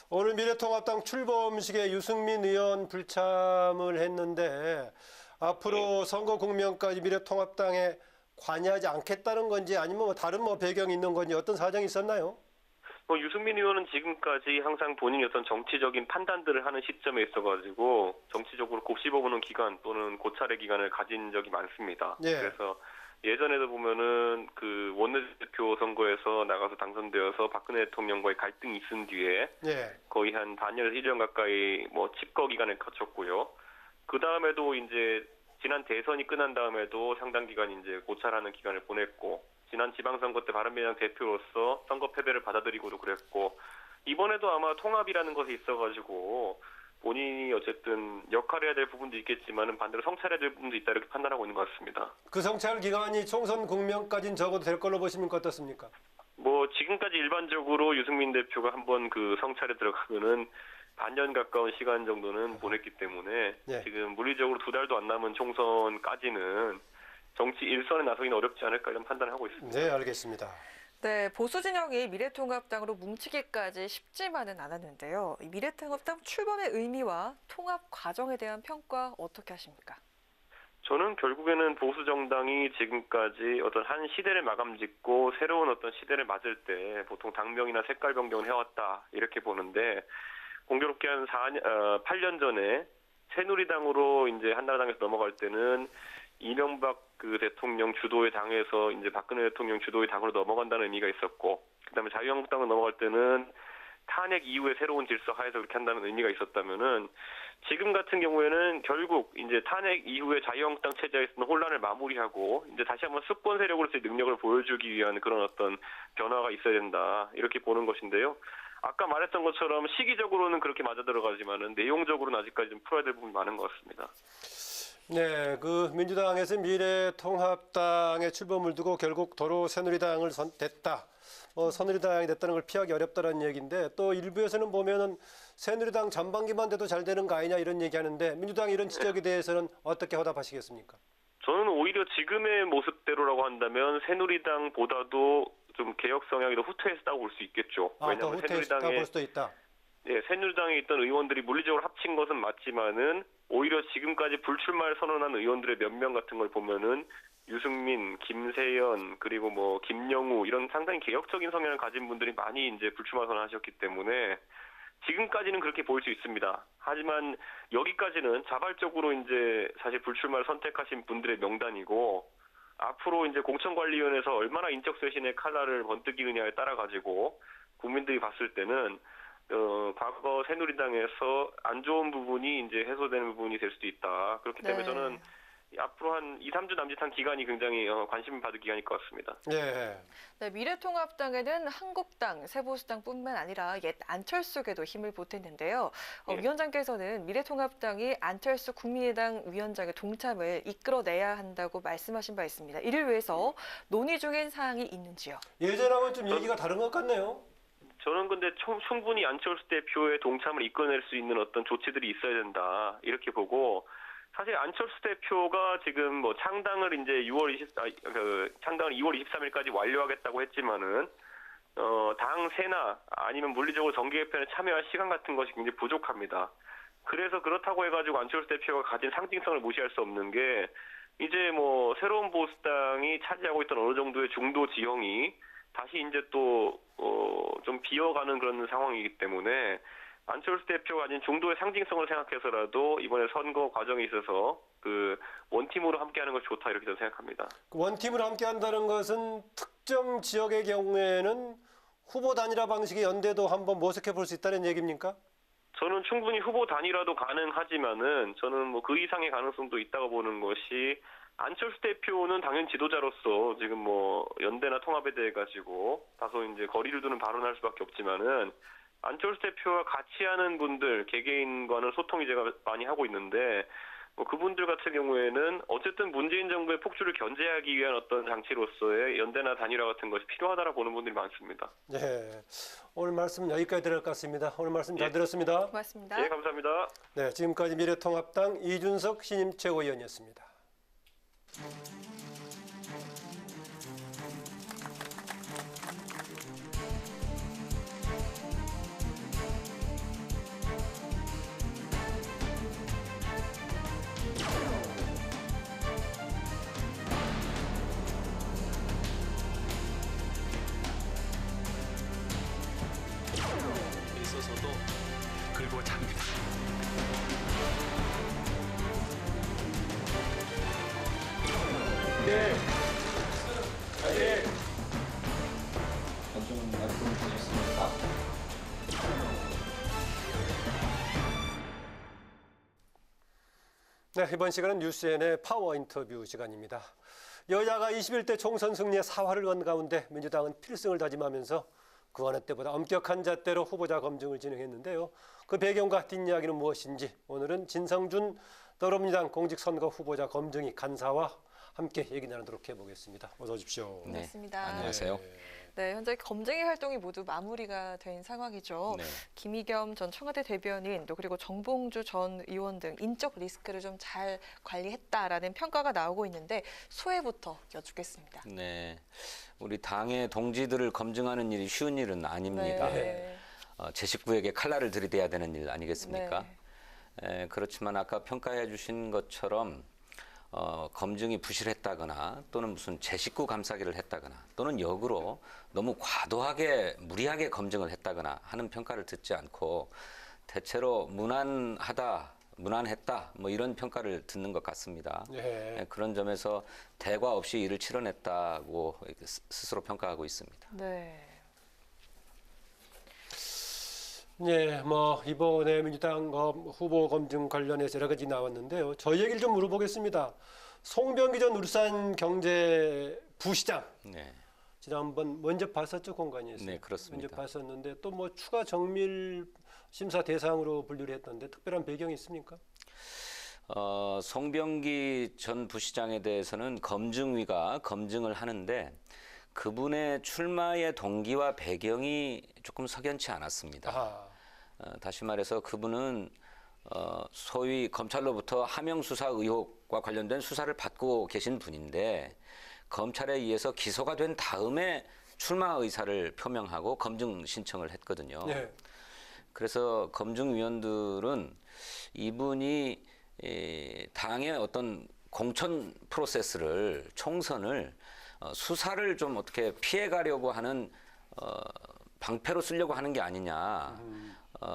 B: 오늘 미래통합당 출범식에 유승민 의원 불참을 했는데 앞으로 선거 국면까지 미래통합당에 관여하지 않겠다는 건지 아니면 다른 배경이 있는 건지 어떤 사정이 있었나요?
S: 유승민 의원은 지금까지 항상 본인이 어떤 정치적인 판단들을 하는 시점에 있어가지고 정치적으로 곱씹어보는 기간 또는 고찰의 기간을 가진 적이 많습니다.
B: 예.
S: 그래서 예전에도 보면은 그 원내대표 선거에서 나가서 당선되어서 박근혜 대통령과의 갈등이 있은 뒤에
B: 예.
S: 거의 한 반년에서 1년 가까이 집거 기간을 거쳤고요. 그 다음에도 이제 지난 대선이 끝난 다음에도 상당 기간 이제 고찰하는 기간을 보냈고 지난 지방선거 때 바른미래당 대표로서 선거 패배를 받아들이고도 그랬고 이번에도 아마 통합이라는 것이 있어가지고 본인이 어쨌든 역할을 해야 될 부분도 있겠지만은 반대로 성찰해야 될 부분도 있다 이렇게 판단하고 있는 것 같습니다.
B: 그 성찰 기간이 총선 국면까지는 적어도 될 걸로 보십니까? 어떻습니까?
S: 지금까지 일반적으로 유승민 대표가 한번 그 성찰에 들어가면은 반년 가까운 시간 정도는 보냈기 때문에
B: 예.
S: 지금 물리적으로 2달도 안 남은 총선까지는 정치 일선에 나서기는 어렵지 않을까 이런 판단을 하고 있습니다.
B: 네, 알겠습니다.
A: 네, 보수 진영이 미래통합당으로 뭉치기까지 쉽지만은 않았는데요. 이 미래통합당 출범의 의미와 통합 과정에 대한 평가 어떻게 하십니까?
S: 저는 결국에는 보수 정당이 지금까지 어떤 한 시대를 마감짓고 새로운 어떤 시대를 맞을 때 보통 당명이나 색깔 변경을 해왔다 이렇게 보는데 공교롭게 한 8년 전에 새누리당으로 이제 한나라당에서 넘어갈 때는 이명박 그 대통령 주도의 당에서 이제 박근혜 대통령 주도의 당으로 넘어간다는 의미가 있었고, 그다음에 자유한국당으로 넘어갈 때는 탄핵 이후에 새로운 질서 하에서 그렇게 한다는 의미가 있었다면은 지금 같은 경우에는 결국 이제 탄핵 이후에 자유한국당 체제에서는 혼란을 마무리하고 이제 다시 한번 수권 세력으로서의 능력을 보여주기 위한 그런 어떤 변화가 있어야 된다 이렇게 보는 것인데요. 아까 말했던 것처럼 시기적으로는 그렇게 맞아 들어가지만은 내용적으로는 아직까지 좀 풀어야 될 부분이 많은 것 같습니다.
B: 네, 그 민주당에서 미래통합당의 출범을 두고 결국 도로 새누리당을 됐다. 새누리당이 됐다는 걸 피하기 어렵다는 얘기인데 또 일부에서는 보면은 새누리당 전반기만 돼도 잘 되는 거 아니냐 이런 얘기하는데 민주당 이런 지적에 대해서는 어떻게 화답하시겠습니까?
S: 저는 오히려 지금의 모습대로라고 한다면 새누리당보다도 좀 개혁 성향이 더 후퇴했다고 볼 수 있겠죠.
B: 왜냐하면 새누리당에 볼 수도 있다.
S: 네, 새누리당에 있던 의원들이 물리적으로 합친 것은 맞지만은 오히려 지금까지 불출마를 선언한 의원들의 몇 명 같은 걸 보면은 유승민, 김세연, 그리고 김영우 이런 상당히 개혁적인 성향을 가진 분들이 많이 이제 불출마 선언하셨기 때문에 지금까지는 그렇게 보일 수 있습니다. 하지만 여기까지는 자발적으로 이제 사실 불출마를 선택하신 분들의 명단이고 앞으로 이제 공천관리위원회에서 얼마나 인적 쇄신의 칼날을 번뜩이느냐에 따라 가지고 국민들이 봤을 때는 과거 새누리당에서 안 좋은 부분이 이제 해소되는 부분이 될 수도 있다. 그렇기 때문에 저는 앞으로 한 2, 3주 남짓한 기간이 굉장히 관심을 받을 기간일 것 같습니다.
B: 네.
A: 네, 미래통합당에는 한국당, 새보수당뿐만 아니라 옛 안철수에게도 힘을 보탰는데요. 위원장께서는 미래통합당이 안철수 국민의당 위원장의 동참을 이끌어내야 한다고 말씀하신 바 있습니다. 이를 위해서 논의 중인 사항이 있는지요?
B: 예전하고는 좀 얘기가 다른 것 같네요.
S: 저는 근데 충분히 안철수 대표의 동참을 이끌어낼 수 있는 어떤 조치들이 있어야 된다 이렇게 보고, 사실 안철수 대표가 지금 뭐 창당을 이제 2월 23일까지 완료하겠다고 했지만은 당 세나 아니면 물리적으로 정기 개편에 참여할 시간 같은 것이 굉장히 부족합니다. 그래서 그렇다고 해가지고 안철수 대표가 가진 상징성을 무시할 수 없는 게, 이제 뭐 새로운 보수당이 차지하고 있던 어느 정도의 중도 지형이 다시 이제 또 좀 비어가는 그런 상황이기 때문에 안철수 대표가 가진 중도의 상징성을 생각해서라도 이번에 선거 과정에 있어서 그 원팀으로 함께하는 것이 좋다 이렇게 저는 생각합니다.
B: 원팀으로 함께한다는 것은 특정 지역의 경우에는 후보 단일화 방식의 연대도 한번 모색해 볼 수 있다는 얘기입니까?
S: 저는 충분히 후보 단일화도 가능하지만은 저는 뭐 그 이상의 가능성도 있다고 보는 것이, 안철수 대표는 당연 지도자로서 지금 뭐 연대나 통합에 대해 가지고 다소 이제 거리를 두는 발언할 수밖에 없지만은, 안철수 대표와 같이 하는 분들 개개인과는 소통이 제가 많이 하고 있는데, 뭐 그분들 같은 경우에는 어쨌든 문재인 정부의 폭주를 견제하기 위한 어떤 장치로서의 연대나 단일화 같은 것이 필요하다라고 보는 분들이 많습니다.
B: 네, 오늘 말씀 여기까지 들을 것 같습니다. 오늘 말씀 잘 들었습니다.
A: 고맙습니다.
S: 네, 감사합니다.
B: 네, 지금까지 미래통합당 이준석 신임 최고위원이었습니다.
T: 있어서도 긁어 잡니다.
B: 네.
T: 네.
U: 좀 말씀을 드렸습니다.
B: 네, 이번 시간은 뉴스N의 파워 인터뷰 시간입니다. 여야가 21대 총선 승리에 사활을 건 가운데 민주당은 필승을 다짐하면서 그 어느 때보다 엄격한 잣대로 후보자 검증을 진행했는데요. 그 배경과 뒷이야기는 무엇인지 오늘은 진성준 더불어민주당 공직선거 후보자 검증위 간사와 함께 얘기 나누도록 해보겠습니다. 어서 오십시오.
A: 네. 반갑습니다.
V: 안녕하세요.
A: 네, 현재 검증위 활동이 모두 마무리가 된 상황이죠.
V: 네.
A: 김의겸 전 청와대 대변인, 또 그리고 정봉주 전 의원 등 인적 리스크를 좀 잘 관리했다라는 평가가 나오고 있는데, 소회부터 여쭙겠습니다.
V: 네, 우리 당의 동지들을 검증하는 일이 쉬운 일은 아닙니다.
A: 네.
V: 제 식구에게 칼날을 들이대야 되는 일 아니겠습니까? 네. 그렇지만 아까 평가해 주신 것처럼 검증이 부실했다거나 또는 무슨 제 식구 감싸기를 했다거나 또는 역으로 너무 과도하게 무리하게 검증을 했다거나 하는 평가를 듣지 않고 대체로 무난했다 뭐 이런 평가를 듣는 것 같습니다.
B: 네.
V: 그런 점에서 대과 없이 일을 치러냈다고 스스로 평가하고 있습니다.
A: 네.
B: 네, 뭐 이번에 민주당 후보 검증 관련해서 여러 가지 나왔는데요. 저 얘기를 좀 물어보겠습니다. 송병기 전 울산경제부시장.
V: 네.
B: 지난번 먼저 봤었죠, 공간에서.
V: 네, 그렇습니다.
B: 먼저 봤었는데 또 뭐 추가 정밀 심사 대상으로 분류를 했던데 특별한 배경이 있습니까?
V: 송병기 전 부시장에 대해서는 검증위가 검증을 하는데 그분의 출마의 동기와 배경이 조금 석연치 않았습니다. 다시 말해서 그분은 소위 검찰로부터 하명수사 의혹과 관련된 수사를 받고 계신 분인데 검찰에 의해서 기소가 된 다음에 출마 의사를 표명하고 검증 신청을 했거든요.
B: 네.
V: 그래서 검증위원들은 이분이 당의 어떤 공천 프로세스를 총선을 수사를 좀 어떻게 피해가려고 하는 방패로 쓰려고 하는 게 아니냐.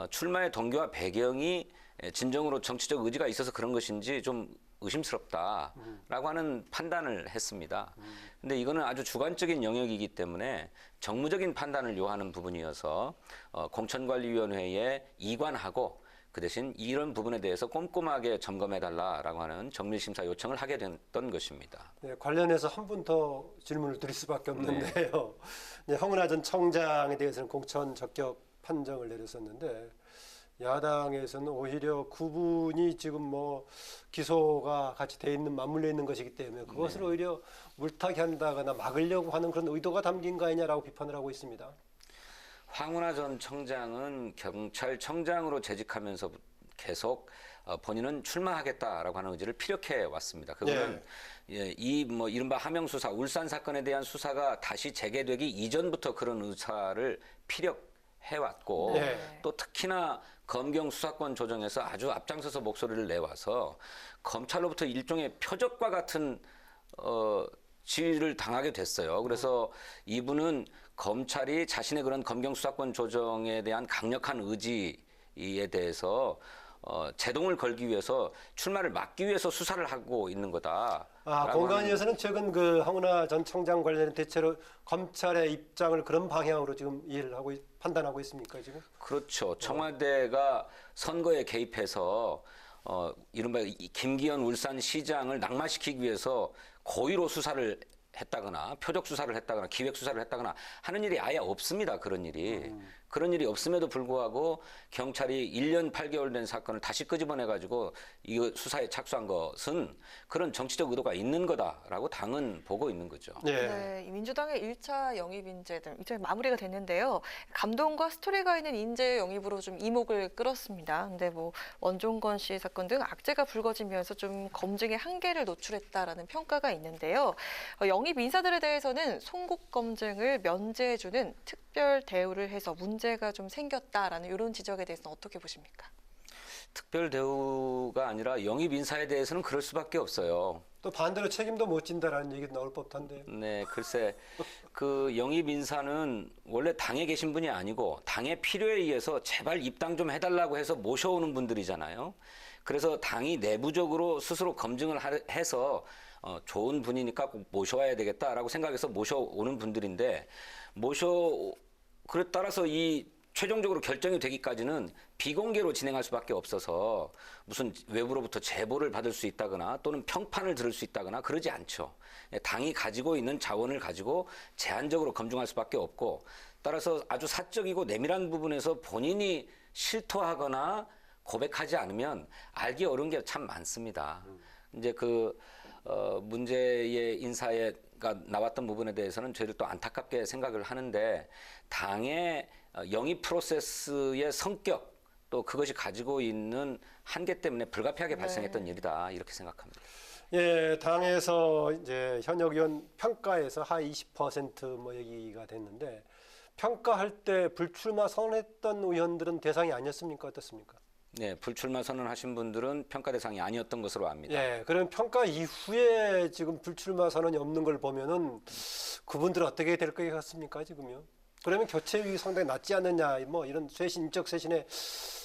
V: 출마의 동기와 배경이 진정으로 정치적 의지가 있어서 그런 것인지 좀 의심스럽다라고 하는 판단을 했습니다. 근데 이거는 아주 주관적인 영역이기 때문에 정무적인 판단을 요하는 부분이어서 공천관리위원회에 이관하고 그 대신 이런 부분에 대해서 꼼꼼하게 점검해달라라고 하는 정밀심사 요청을 하게 됐던 것입니다.
B: 네, 관련해서 한 분 더 질문을 드릴 수밖에 없는데요. 네, 황운하 전 청장에 대해서는 공천 적격 판정을 내렸었는데 야당에서는 오히려 그분이 지금 뭐 기소가 같이 돼 있는 맞물려 있는 것이기 때문에 그것을 오히려 물타기 한다거나 막으려고 하는 그런 의도가 담긴 거 아니냐라고 비판을 하고 있습니다.
V: 황운하 전 청장은 경찰청장으로 재직하면서 계속 본인은 출마하겠다라고 하는 의지를 피력해 왔습니다. 그거는 이 뭐 이른바 하명 수사, 울산 사건에 대한 수사가 다시 재개되기 이전부터 그런 의사를 피력해 왔고 또 특히나 검경 수사권 조정에서 아주 앞장서서 목소리를 내와서 검찰로부터 일종의 표적과 같은 지위를 당하게 됐어요. 그래서 이분은 검찰이 자신의 그런 검경 수사권 조정에 대한 강력한 의지에 대해서 제동을 걸기 위해서 출마를 막기 위해서 수사를 하고 있는 거다.
B: 공관위에서는 최근 그 황운하 전 청장 관련 대체로 검찰의 입장을 그런 방향으로 지금 이해를 하고 판단하고 있습니까 지금?
V: 그렇죠. 청와대가 선거에 개입해서 이른바 김기현 울산시장을 낙마시키기 위해서 고의로 수사를 했다거나 표적 수사를 했다거나 기획 수사를 했다거나 하는 일이 아예 없습니다. 그런 일이. 그런 일이 없음에도 불구하고 경찰이 1년 8개월 된 사건을 다시 끄집어내가지고 이 수사에 착수한 것은 그런 정치적 의도가 있는 거다라고 당은 보고 있는 거죠.
A: 네, 이 민주당의 1차 영입 인재 등 이제 마무리가 됐는데요. 감동과 스토리가 있는 인재 영입으로 좀 이목을 끌었습니다. 근데 뭐 원종건 씨 사건 등 악재가 불거지면서 좀 검증의 한계를 노출했다라는 평가가 있는데요. 영입 인사들에 대해서는 송국 검증을 면제해주는 특별 대우를 해서 문제가 좀 생겼다라는 이런 지적에 대해서는 어떻게 보십니까?
V: 특별 대우가 아니라 영입 인사에 대해서는 그럴 수밖에 없어요.
B: 또 반대로 책임도 못 진다라는 얘기도 나올 법한데.
V: 네, 글쎄 그 영입 인사는 원래 당에 계신 분이 아니고 당의 필요에 의해서 제발 입당 좀 해달라고 해서 모셔오는 분들이잖아요. 그래서 당이 내부적으로 스스로 검증을 해서 좋은 분이니까 꼭 모셔와야 되겠다라고 생각해서 모셔오는 분들인데 그래 따라서 이 최종적으로 결정이 되기까지는 비공개로 진행할 수밖에 없어서 무슨 외부로부터 제보를 받을 수 있다거나 또는 평판을 들을 수 있다거나 그러지 않죠. 당이 가지고 있는 자원을 가지고 제한적으로 검증할 수밖에 없고 따라서 아주 사적이고 내밀한 부분에서 본인이 실토하거나 고백하지 않으면 알기 어려운 게 참 많습니다. 이제 문제의 인사가 나왔던 부분에 대해서는 저희들 또 안타깝게 생각을 하는데 당의 영입 프로세스의 성격 또 그것이 가지고 있는 한계 때문에 불가피하게 발생했던 일이다 이렇게 생각합니다.
B: 예, 당에서 이제 현역 의원 평가에서 하위 20% 뭐 얘기가 됐는데 평가할 때 불출마 선언했던 의원들은 대상이 아니었습니까? 어떻습니까?
V: 네, 불출마 선언하신 분들은 평가 대상이 아니었던 것으로 압니다.
B: 예, 그럼 평가 이후에 지금 불출마 선언이 없는 걸 보면은 그분들은 어떻게 될 것 같습니까, 지금요? 그러면 교체 위기 상당히 낮지 않느냐, 뭐 이런 인적 쇄신에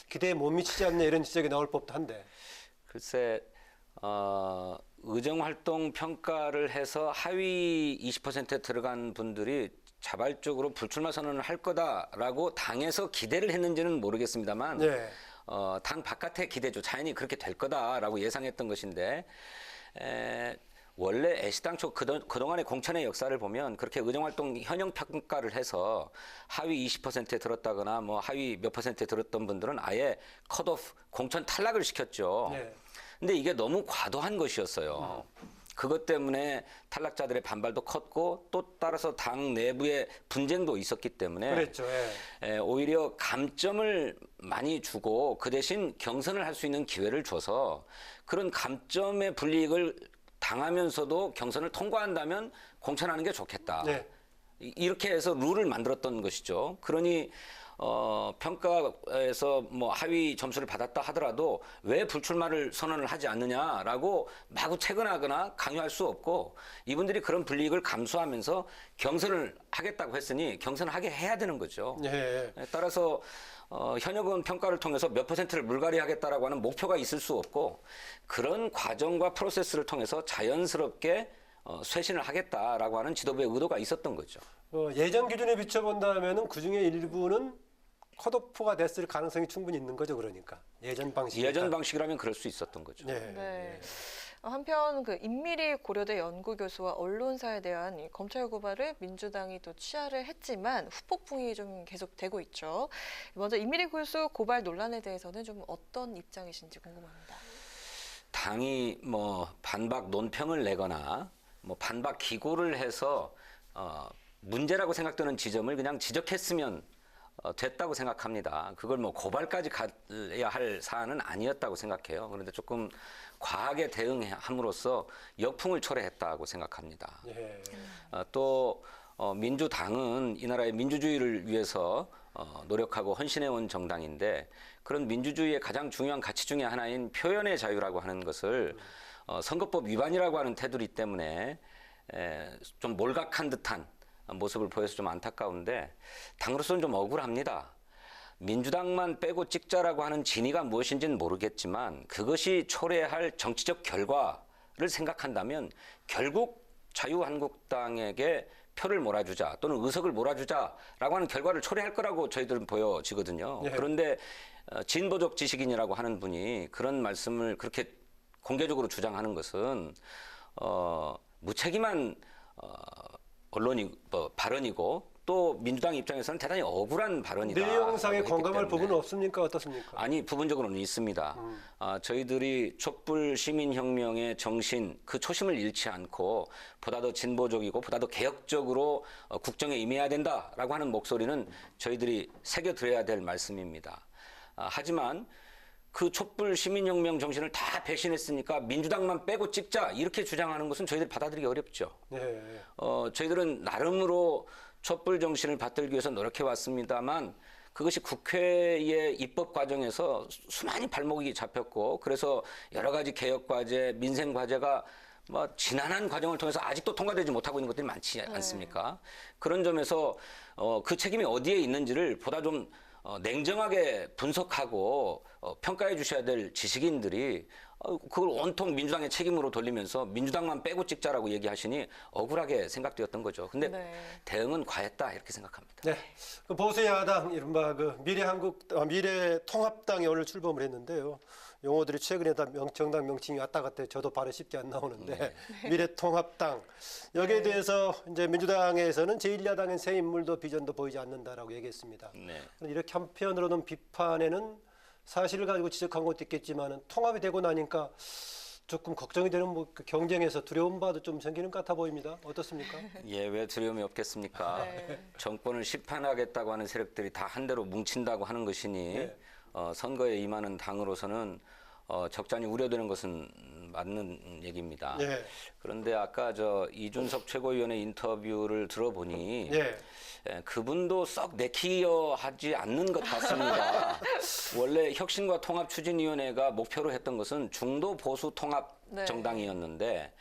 B: 기대에 못 미치지 않느냐 이런 지적이 나올 법도 한데.
V: 글쎄, 의정활동 평가를 해서 하위 20%에 들어간 분들이 자발적으로 불출마 선언을 할 거다라고 당에서 기대를 했는지는 모르겠습니다만 당 바깥의 기대죠. 자연히 그렇게 될 거다라고 예상했던 것인데 원래 애시당초 그동안의 공천의 역사를 보면 그렇게 의정활동 현역 평가를 해서 하위 20%에 들었다거나 뭐 하위 몇 %에 들었던 분들은 아예 컷오프 공천 탈락을 시켰죠. 근데 이게 너무 과도한 것이었어요. 그것 때문에 탈락자들의 반발도 컸고 또 따라서 당 내부의 분쟁도 있었기 때문에
B: 그랬죠.
V: 오히려 감점을 많이 주고 그 대신 경선을 할 수 있는 기회를 줘서 그런 감점의 불이익을 당하면서도 경선을 통과한다면 공천하는 게 좋겠다. 이렇게 해서 룰을 만들었던 것이죠. 그러니 평가에서 뭐 하위 점수를 받았다 하더라도 왜 불출마를 선언을 하지 않느냐라고 마구 체근하거나 강요할 수 없고 이분들이 그런 불이익을 감수하면서 경선을 하겠다고 했으니 경선을 하게 해야 되는 거죠. 따라서 현역 의원 평가를 통해서 몇 %를 물갈이하겠다라고 하는 목표가 있을 수 없고 그런 과정과 프로세스를 통해서 자연스럽게 쇄신을 하겠다라고 하는 지도부의 의도가 있었던 거죠.
B: 예전 기준에 비춰본다면은 그 중에 일부는 컷오프가 됐을 가능성이 충분히 있는 거죠, 그러니까 예전 방식.
V: 예전 방식이라면 그럴 수 있었던 거죠.
A: 한편 임미리 고려대 연구교수와 언론사에 대한 이 검찰 고발을 민주당이 또 취하를 했지만 후폭풍이 좀 계속되고 있죠. 먼저 임미리 교수 고발 논란에 대해서는 좀 어떤 입장이신지 궁금합니다.
V: 당이 뭐 반박 논평을 내거나 뭐 반박 기고를 해서 문제라고 생각되는 지점을 그냥 지적했으면 됐다고 생각합니다. 그걸 뭐 고발까지 가야 할 사안은 아니었다고 생각해요. 그런데 조금 과하게 대응함으로써 역풍을 초래했다고 생각합니다. 또 민주당은 이 나라의 민주주의를 위해서 노력하고 헌신해온 정당인데 그런 민주주의의 가장 중요한 가치 중에 하나인 표현의 자유라고 하는 것을 선거법 위반이라고 하는 테두리 때문에 좀 몰각한 듯한 모습을 보여서 좀 안타까운데 당으로서는 좀 억울합니다. 민주당만 빼고 찍자라고 하는 진위가 무엇인지는 모르겠지만 그것이 초래할 정치적 결과를 생각한다면 결국 자유한국당에게 표를 몰아주자 또는 의석을 몰아주자라고 하는 결과를 초래할 거라고 저희들은 보여지거든요. 그런데 진보적 지식인이라고 하는 분이 그런 말씀을 그렇게 공개적으로 주장하는 것은 무책임한 발언이고 또 민주당 입장에서는 대단히 억울한 발언이다.
B: 내용상에 공감할 부분은 없습니까? 어떻습니까?
V: 아니, 부분적으로는 있습니다. 저희들이 촛불 시민혁명의 정신, 그 초심을 잃지 않고 보다 더 진보적이고 보다 더 개혁적으로 국정에 임해야 된다라고 하는 목소리는 저희들이 새겨드려야 될 말씀입니다. 하지만 그 촛불 시민혁명 정신을 다 배신했으니까 민주당만 빼고 찍자 이렇게 주장하는 것은 저희들이 받아들이기 어렵죠. 저희들은 나름으로 촛불 정신을 받들기 위해서 노력해 왔습니다만 그것이 국회의 입법 과정에서 수많이 발목이 잡혔고 그래서 여러 가지 개혁 과제, 민생 과제가 뭐 지난한 과정을 통해서 아직도 통과되지 못하고 있는 것들이 많지 않습니까? 그런 점에서 그 책임이 어디에 있는지를 보다 좀 냉정하게 분석하고 평가해 주셔야 될 지식인들이 그걸 온통 민주당의 책임으로 돌리면서 민주당만 빼고 찍자라고 얘기하시니 억울하게 생각되었던 거죠. 근데 대응은 과했다 이렇게 생각합니다.
B: 네, 그 보수 야당 이른바 그 미래통합당이 오늘 출범을 했는데요. 용어들이 최근에 다 정당 명칭이 왔다 갔다 저도 발음 쉽게 안 나오는데 미래통합당 여기에 대해서 이제 민주당에서는 제1야당의 새 인물도 비전도 보이지 않는다라고 얘기했습니다. 이렇게 한편으로는 비판에는 사실을 가지고 지적한 것도 있겠지만 통합이 되고 나니까 조금 걱정이 되는 뭐 그 경쟁에서 두려운 바도 좀 생기는 것 같아 보입니다. 어떻습니까?
V: 예, 왜 두려움이 없겠습니까? 정권을 심판하겠다고 하는 세력들이 다 한대로 뭉친다고 하는 것이니 선거에 임하는 당으로서는 적잖이 우려되는 것은 맞는 얘기입니다. 그런데 아까 이준석 최고위원의 인터뷰를 들어보니 그분도 썩 내키려 하지 않는 것 같습니다. 원래 혁신과 통합추진위원회가 목표로 했던 것은 중도 보수 통합 정당이었는데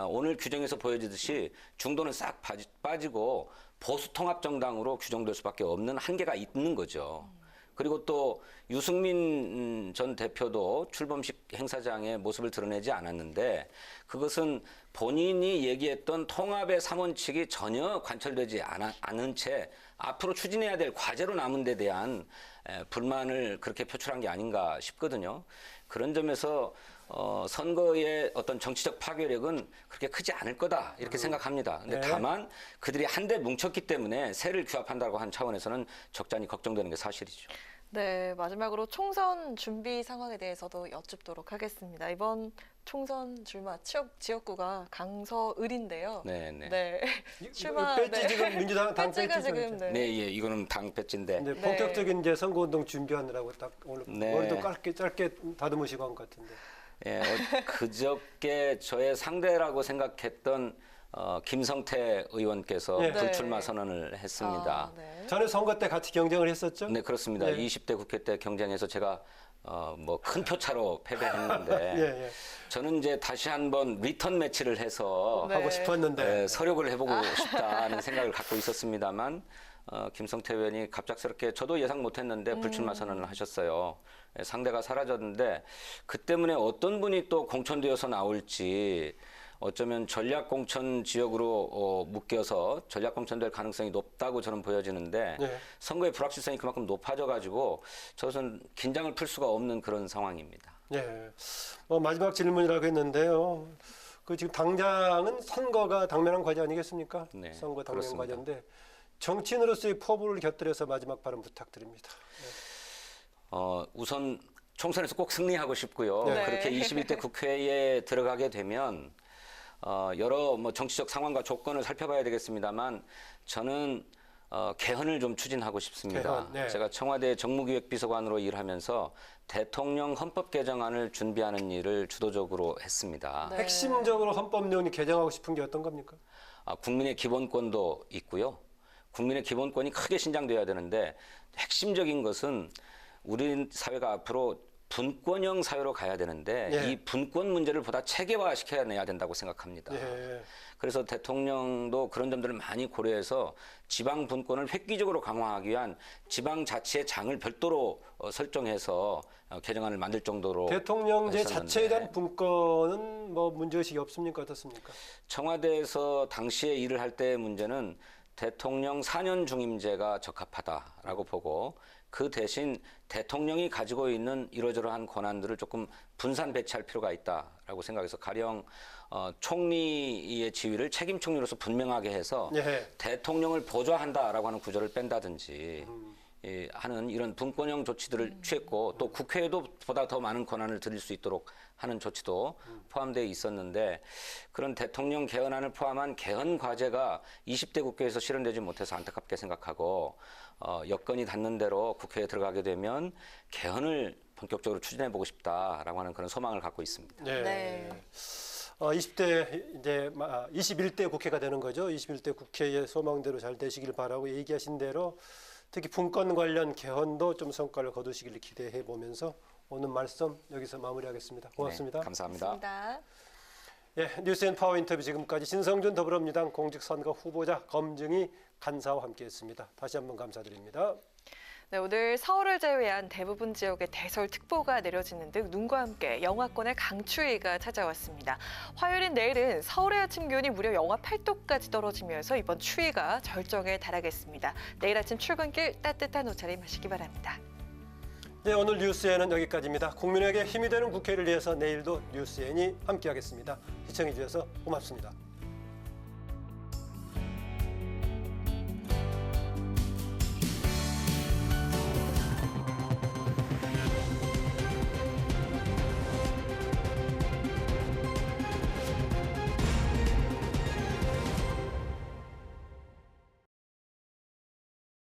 V: 오늘 규정에서 보여지듯이 중도는 싹 빠지고 보수 통합 정당으로 규정될 수밖에 없는 한계가 있는 거죠. 그리고 또 유승민 전 대표도 출범식 행사장의 모습을 드러내지 않았는데 그것은 본인이 얘기했던 통합의 3원칙이 전혀 관철되지 않은 채 앞으로 추진해야 될 과제로 남은 데 대한 불만을 그렇게 표출한 게 아닌가 싶거든요. 그런 점에서 선거의 어떤 정치적 파괴력은 그렇게 크지 않을 거다 이렇게 생각합니다. 근데 다만 그들이 한데 뭉쳤기 때문에 새를 규합한다고 한 차원에서는 적잖이 걱정되는 게 사실이죠.
A: 네, 마지막으로 총선 준비 상황에 대해서도 여쭙도록 하겠습니다. 이번 총선 출마 지역구가 강서을인데요. 출마
B: 배지 지금 민주당 당
A: 배지가
B: 배지
A: 지금
V: 예, 이거는 당 배지인데.
B: 본격적인 이제 선거운동 준비하느라고 딱 오늘 머리도 짧게 다듬으시고 한 것 같은데.
V: 예, 그저께 저의 상대라고 생각했던 김성태 의원께서 불출마 선언을 했습니다.
B: 전에 선거 때 같이 경쟁을 했었죠?
V: 네, 그렇습니다. 20대 국회 때 경쟁에서 제가 뭐 큰 표차로 패배했는데 저는 이제 다시 한번 리턴 매치를 해서
B: 하고 싶었는데
V: 서력을 해보고 싶다는 생각을 갖고 있었습니다만 김성태 의원이 갑작스럽게 저도 예상 못했는데 불출마 선언을 하셨어요. 상대가 사라졌는데 그 때문에 어떤 분이 또 공천되어서 나올지 어쩌면 전략공천 지역으로 묶여서 전략공천될 가능성이 높다고 저는 보여지는데 선거의 불확실성이 그만큼 높아져가지고 저는 긴장을 풀 수가 없는 그런 상황입니다.
B: 마지막 질문이라고 했는데요. 그 지금 당장은 선거가 당면한 과제 아니겠습니까? 선거 당면 과제인데 정치인으로서의 포부를 곁들여서 마지막 발언 부탁드립니다.
V: 우선 총선에서 꼭 승리하고 싶고요. 그렇게 21대 국회에 들어가게 되면 여러 정치적 상황과 조건을 살펴봐야 되겠습니다만 저는 개헌을 좀 추진하고 싶습니다.
B: 개헌, 네.
V: 제가 청와대 정무기획비서관으로 일하면서 대통령 헌법 개정안을 준비하는 일을 주도적으로 했습니다.
B: 핵심적으로 헌법령이 개정하고 싶은 게 어떤 겁니까?
V: 국민의 기본권도 있고요. 국민의 기본권이 크게 신장돼야 되는데 핵심적인 것은 우리 사회가 앞으로 분권형 사회로 가야 되는데
B: 예.
V: 이 분권 문제를 보다 체계화시켜야 된다고 생각합니다.
B: 예.
V: 그래서 대통령도 그런 점들을 많이 고려해서 지방 분권을 획기적으로 강화하기 위한 지방자치의 장을 별도로 설정해서 개정안을 만들 정도로
B: 대통령제
V: 했었는데
B: 자체에 대한 분권은 뭐 문제의식이 없습니까? 어떻습니까?
V: 청와대에서 당시에 일을 할 때의 문제는 대통령 4년 중임제가 적합하다라고 보고 그 대신 대통령이 가지고 있는 이러저러한 권한들을 조금 분산 배치할 필요가 있다라고 생각해서 가령 총리의 지위를 책임 총리로서 분명하게 해서
B: 예.
V: 대통령을 보좌한다라고 하는 구조를 뺀다든지 하는 이런 분권형 조치들을 취했고 또 국회에도 보다 더 많은 권한을 드릴 수 있도록 하는 조치도 포함되어 있었는데 그런 대통령 개헌안을 포함한 개헌 과제가 20대 국회에서 실현되지 못해서 안타깝게 생각하고 여건이 닿는 대로 국회에 들어가게 되면 개헌을 본격적으로 추진해보고 싶다라고 하는 그런 소망을 갖고 있습니다.
B: 네. 20대 이제 21대 국회가 되는 거죠. 21대 국회의 소망대로 잘 되시길 바라고 얘기하신 대로 특히 분권 관련 개헌도 좀 성과를 거두시길 기대해 보면서 오늘 말씀 여기서 마무리하겠습니다. 고맙습니다.
V: 네, 감사합니다.
B: 예, 뉴스앤 파워 인터뷰 지금까지 신성준 더불어민주당 공직선거 후보자 검증이 간사와 함께했습니다. 다시 한번 감사드립니다.
A: 네, 오늘 서울을 제외한 대부분 지역에 대설특보가 내려지는 등 눈과 함께 영하권의 강추위가 찾아왔습니다. 화요일인 내일은 서울의 아침 기온이 무려 영하 8도까지 떨어지면서 이번 추위가 절정에 달하겠습니다. 내일 아침 출근길 따뜻한 옷차림 하시기 바랍니다.
B: 네, 오늘 뉴스엔은 여기까지입니다. 국민에게 힘이 되는 국회를 위해서 내일도 뉴스엔이 함께하겠습니다. 시청해 주셔서 고맙습니다.